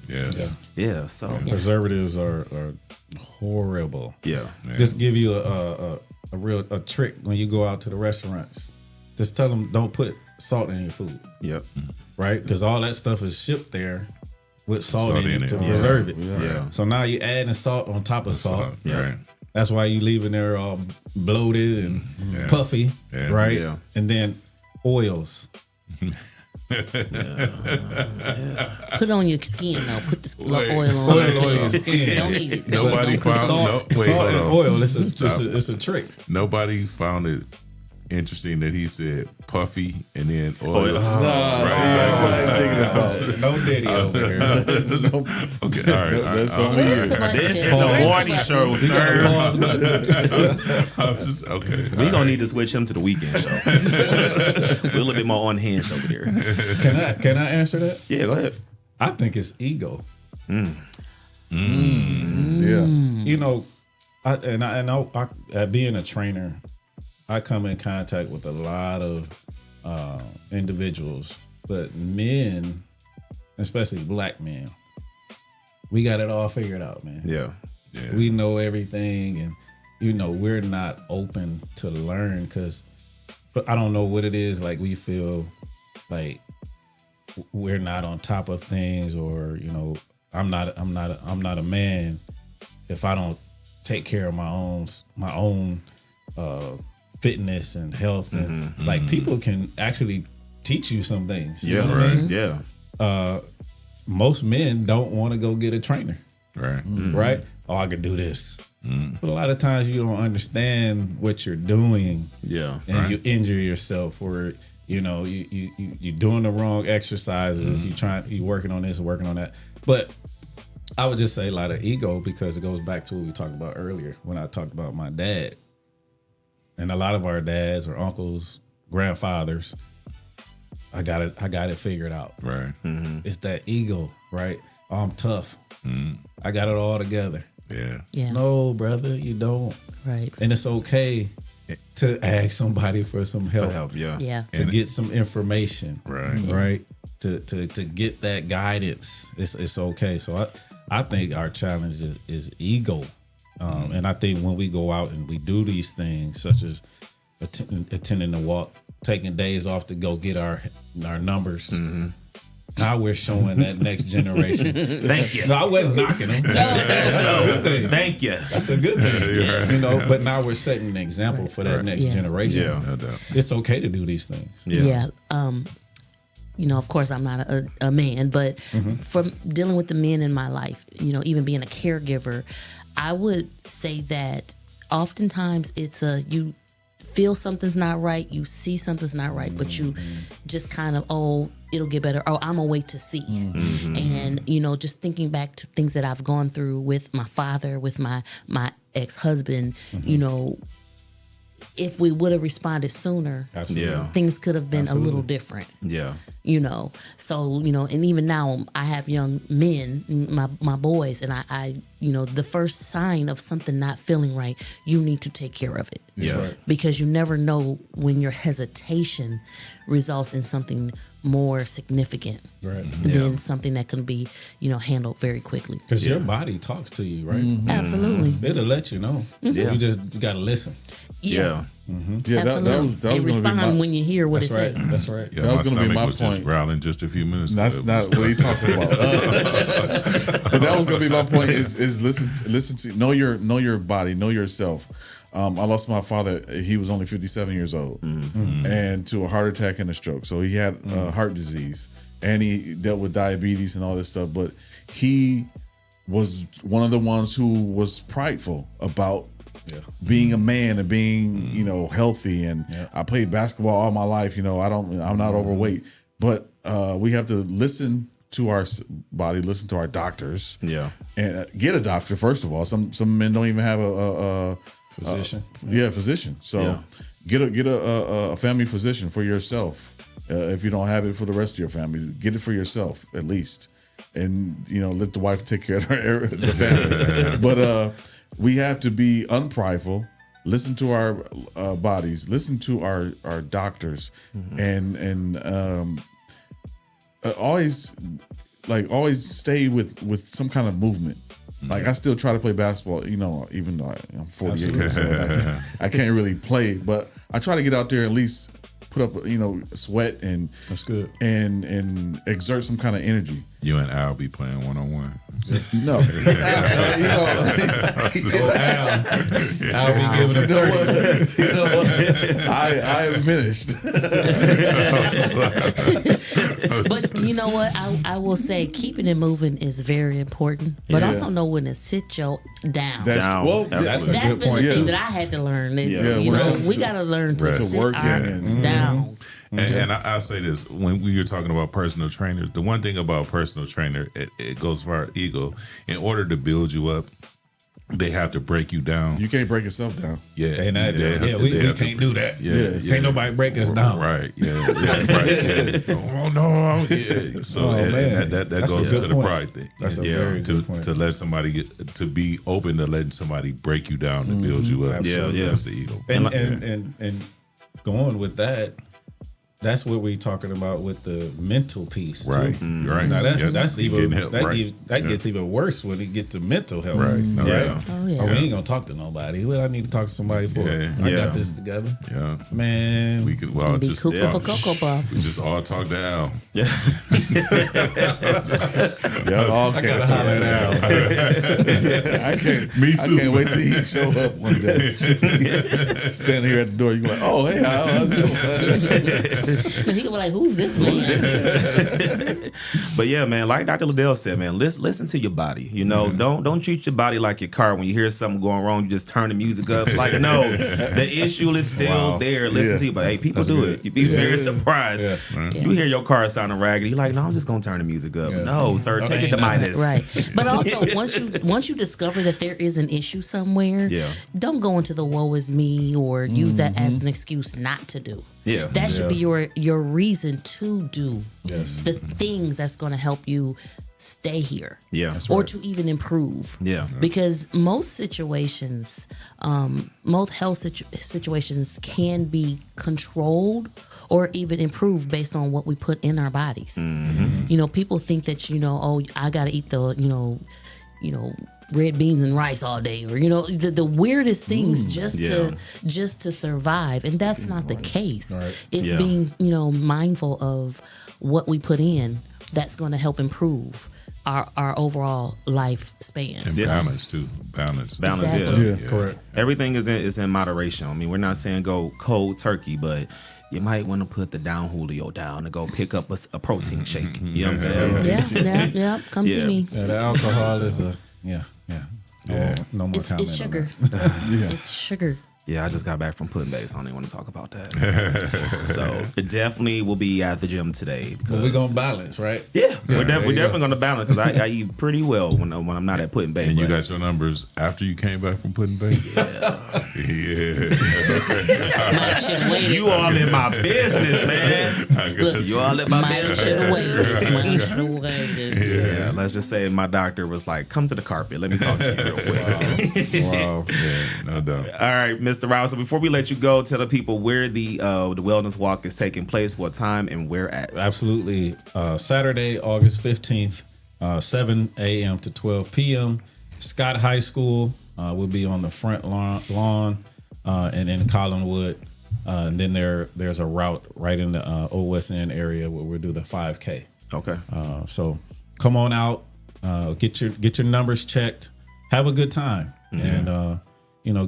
Yeah. So. Preservatives are horrible. Yeah. Just give you a trick when you go out to the restaurants. Just tell them don't put salt in your food. Yep. Right? Because all that stuff is shipped there with salt in it to preserve it. Yeah. So now you're adding salt on top of salt. Yeah. Right. That's why you leaving there all bloated and puffy. Yeah. Right? Yeah. And then oils. Put it on your skin though. Put the oil on your skin. Don't eat it. Nobody found salt and oil. It's a trick. Nobody found it interesting that he said puffy and then oil. No daddy over here. Okay, all right. This is a morning show, sir. I'm just okay. We gonna need to switch him to the weekend show. We're a little bit more unhinged over there. Can I answer that? Yeah, go ahead. I think it's ego. Yeah. I being a trainer, I come in contact with a lot of individuals, but men, especially Black men, we got it all figured out, man. Yeah. We know everything, and we're not open to learn because I don't know what it is. Like we feel like we're not on top of things, or I'm not a man if I don't take care of my own fitness and health, and like people can actually teach you some things. Yeah, right. Yeah. Most men don't want to go get a trainer. Right. Right? Oh, I can do this. But a lot of times you don't understand what you're doing. Yeah. And you injure yourself, or you're doing the wrong exercises. You working on this, working on that. But I would just say a lot of ego, because it goes back to what we talked about earlier when I talked about my dad. And a lot of our dads or uncles, grandfathers, I got it figured out. Right. It's that ego, right? Oh, I'm tough. I got it all together. Yeah. No, brother, you don't. Right. And it's okay to ask somebody for some help. Yeah. To get some information. Right. Right. To get that guidance. It's okay. So I think our challenge is ego. And I think when we go out and we do these things, such as attending the walk, taking days off to go get our numbers, Now we're showing that next generation. Thank you. No, I wasn't knocking them. That's a good thing. Thank you. That's a good thing. You know, but now we're setting an example for that next generation. Yeah. It's okay to do these things. Yeah. You know, of course, I'm not a man, but from dealing with the men in my life, you know, even being a caregiver, I would say that oftentimes it's you feel something's not right, you see something's not right, but you just kind of, it'll get better. Oh, I'm gonna wait to see. And, you know, just thinking back to things that I've gone through with my father, with my ex-husband, you know, if we would have responded sooner, things could have been a little different. Yeah. You know, so, you know, and even now I have young men, my boys, and I you know, the first sign of something not feeling right, you need to take care of it. Yes. Because you never know when your hesitation results in something more significant than something that can be, you know, handled very quickly. Because your body talks to you, right? Absolutely. It'll let you know. Yeah. You got to listen. Yeah. Yeah, absolutely. That was respond when you hear what it says. That's right. Yeah, that was going to be my was point. Just growling just a few minutes. That's not what are you talking about. But that was going to be my point. Is listen to know your body, know yourself. I lost my father. He was only 57 years old, and to a heart attack and a stroke. So he had heart disease, and he dealt with diabetes and all this stuff. But he was one of the ones who was prideful about being a man and being, you know, healthy. And I played basketball all my life. You know, I'm not overweight, but we have to listen to our body, listen to our doctors. Yeah. And get a doctor, first of all. Some men don't even have a physician. Physician. So get a family physician for yourself. If you don't have it for the rest of your family, get it for yourself at least. And, you know, let the wife take care of the family. But we have to be unprideful, listen to our bodies, listen to our doctors, and always stay with some kind of movement. Like I still try to play basketball, you know, even though I'm 48 years old, I can't really play, but I try to get out there and at least put up, you know, sweat and that's good, and exert some kind of energy. You and Al be playing one-on-one. No, Al be giving a I am finished. But you know what? I will say keeping it moving is very important, but also know when to sit your down. That's a good been point. the thing that I had to learn. That, you know, we got to learn to sit our down. And I'll say this, when we were talking about personal trainers, the one thing about personal trainer, it goes for our ego. In order to build you up, they have to break you down. You can't break yourself down. Yeah. We can't do that. Can't nobody break us down. Right. Right. Oh, no. Yeah. So that goes to the pride thing. That's a very good point. To let somebody to be open to letting somebody break you down and build you up. Absolutely. That's the ego. And going with that, that's what we're talking about with the mental piece, too. Right. Right. Now that's even help, that gets even worse when it gets to mental health. Right. Right. Oh yeah. Oh, we ain't gonna talk to nobody. What I need to talk to somebody for? I got this together. Yeah. Man. We could be just cuckoo for Cocoa Puffs. We just all talk to Al. Yeah. I gotta holler at Al. I can't. Me too. I can't wait till he show up one day. Standing here at the door, you go like, "Oh, hey, Al, how's it?" And he could be like, "Who's this man?" But yeah, man, like Dr. Liddell said, man, listen to your body. You know, don't treat your body like your car. When you hear something going wrong, you just turn the music up. Like, no, the issue is still there. Listen to you, but hey, people do it. You'd be very surprised. You hear your car sounding raggedy, you're like, no, I'm just gonna turn the music up. No, sir, take it to minus. Right. But also, once you discover that there is an issue somewhere, don't go into the woe is me or use that as an excuse not to do. Yeah. That should be your reason to do the things that's going to help you stay here. Yeah. That's or right. to even improve. Yeah. Because most situations, most health situations can be controlled or even improved based on what we put in our bodies. You know, people think that, you know, oh, I got to eat the, you know, red beans and rice all day, or you know, the weirdest things just to survive, and that's not the case. It's being, you know, mindful of what we put in that's going to help improve our overall lifespan. And balance too. Balance. Exactly. Yeah, correct. Everything is in moderation. I mean, we're not saying go cold turkey, but you might want to put the down Julio down and go pick up a protein shake. You know what I'm saying? Yeah. Come see me. Yeah, the alcohol is no more It's comment sugar. on that. It's sugar. Yeah, I just got back from putting base. I don't even want to talk about that. So it definitely will be at the gym today. But we're gonna balance, right? Yeah, we're definitely gonna balance because I eat pretty well when I'm not at putting base. And you got your numbers after you came back from putting base. Yeah. You all in my business, man. You all in my business. Yeah, let's just say my doctor was like, "Come to the carpet. Let me talk to you real quick." Wow. Yeah, no doubt. All right, Mr. Rouse. So before we let you go, tell the people where the wellness walk is taking place, what time, and where at. Absolutely. Saturday, August 15th, 7 a.m. to 12 p.m. Scott High School will be on the front lawn and in Collinwood. And then there's a route right in the Old West End area where we'll do the 5K. Okay. So come on out, get your numbers checked, have a good time, and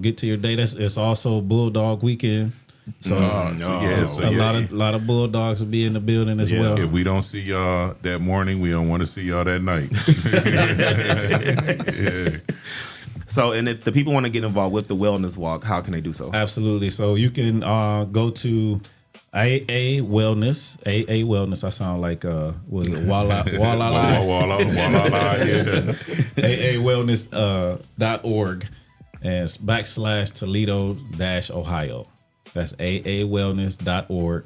get to your day. It's also Bulldog Weekend. So, a lot of Bulldogs will be in the building as well. If we don't see y'all that morning, we don't want to see y'all that night. So, and if the people want to get involved with the wellness walk, how can they do so? Absolutely. So you can go to AA Wellness. AA Wellness. I sound like was it Walla AAWellness.org and /Toledo-Ohio. That's aawellness.org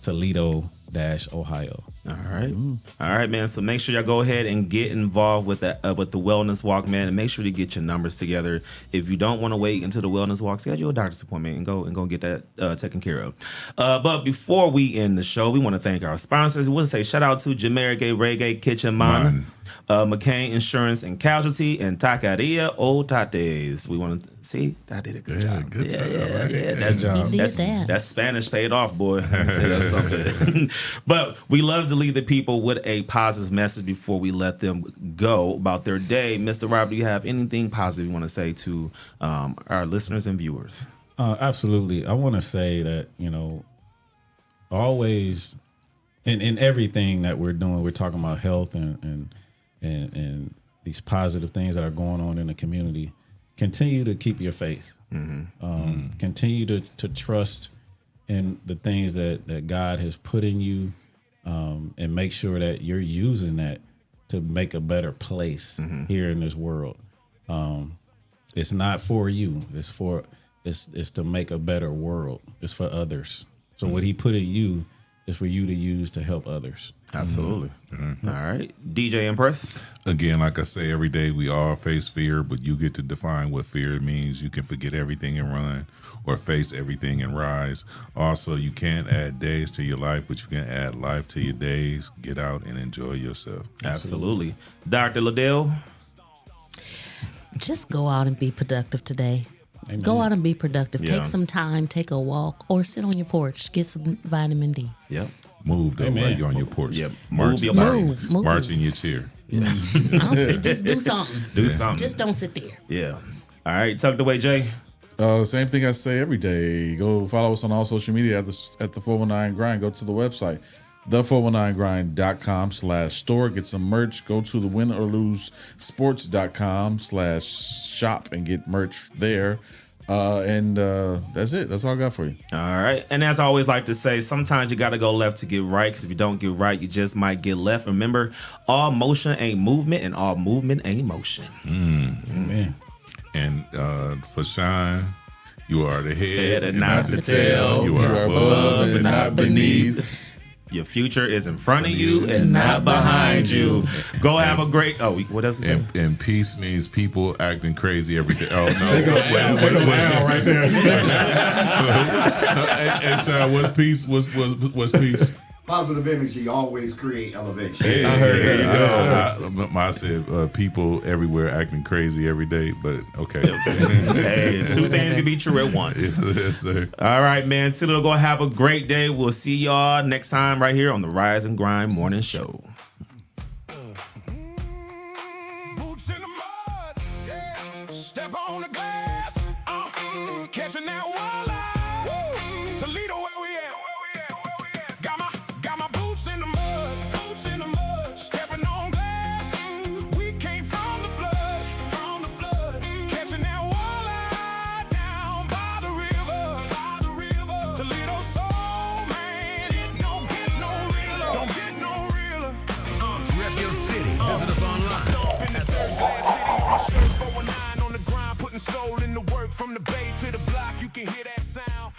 /Toledo-Ohio. All right, man. So make sure y'all go ahead and get involved with the wellness walk, man, and make sure to get your numbers together. If you don't want to wait until the wellness walk, schedule a doctor's appointment and go get that taken care of. But before we end the show, we want to thank our sponsors. We want to say shout out to Jamerigay Reggae Kitchen Man, McCain Insurance and Casualty, and Taqueria Old Tates. We want to see I did a good job. Good job. That's Spanish paid off, boy. Let me tell you something. But we love to leave the people with a positive message before we let them go about their day. Mr. Rob, do you have anything positive you want to say to our listeners and viewers? Absolutely. I want to say that, always in everything that we're doing, we're talking about health and these positive things that are going on in the community. Continue to keep your faith. Continue to trust in the things that God has put in you, and make sure that you're using that to make a better place here in this world. It's not for you. It's to make a better world. It's for others. So what He put in you is for you to use to help others. Absolutely. All right. DJ Impress. Again, like I say, every day we all face fear, but you get to define what fear means. You can forget everything and run, or face everything and rise. Also, you can't add days to your life, but you can add life to your days. Get out and enjoy yourself. Absolutely. Dr. Liddell. Just go out and be productive today. Amen. Go out and be productive. Yeah. Take some time, take a walk, or sit on your porch. Get some vitamin D. Yep. Move though, while you're on your porch. Yep. March Move. in your chair. Just do something. Do something. Just don't sit there. Yeah. All right. Tucked away, Jay. Same thing I say every day. Go follow us on all social media at the 419 Grind. Go to the website, the419grind.com/store. Get some merch. Go to the winorlosesports.com/shop and get merch there. And that's it. That's all I got for you. All right. And as I always like to say, sometimes you got to go left to get right, because if you don't get right, you just might get left. Remember, all motion ain't movement, and all movement ain't motion. Amen. And for Shine, you are the head and not the tail. You are above and not beneath. Your future is in front of you and not behind you. Go have a great. Oh, what else is it? And peace means people acting crazy every day. Oh no! Right there. And so, what's peace? What's peace? Positive energy always create elevation. Hey, I heard that. I said people everywhere acting crazy every day, but okay. Hey, two things can be true at once. Yes, sir. All right, man. Tito, go have a great day. We'll see y'all next time right here on the Rise and Grind Morning Show. Boots in the mud, yeah. Step on the glass, catching that walleye. Toledo, where we at? Got my boots in the mud, stepping on glass. We came from the flood, catching that walleye down by the river. Toledo soul, man, it don't get no realer. Radio City. Visit us online. In the third class city on my shirt, 419 on the grind, putting soul in the work. From the bay to the block, you can hear that sound.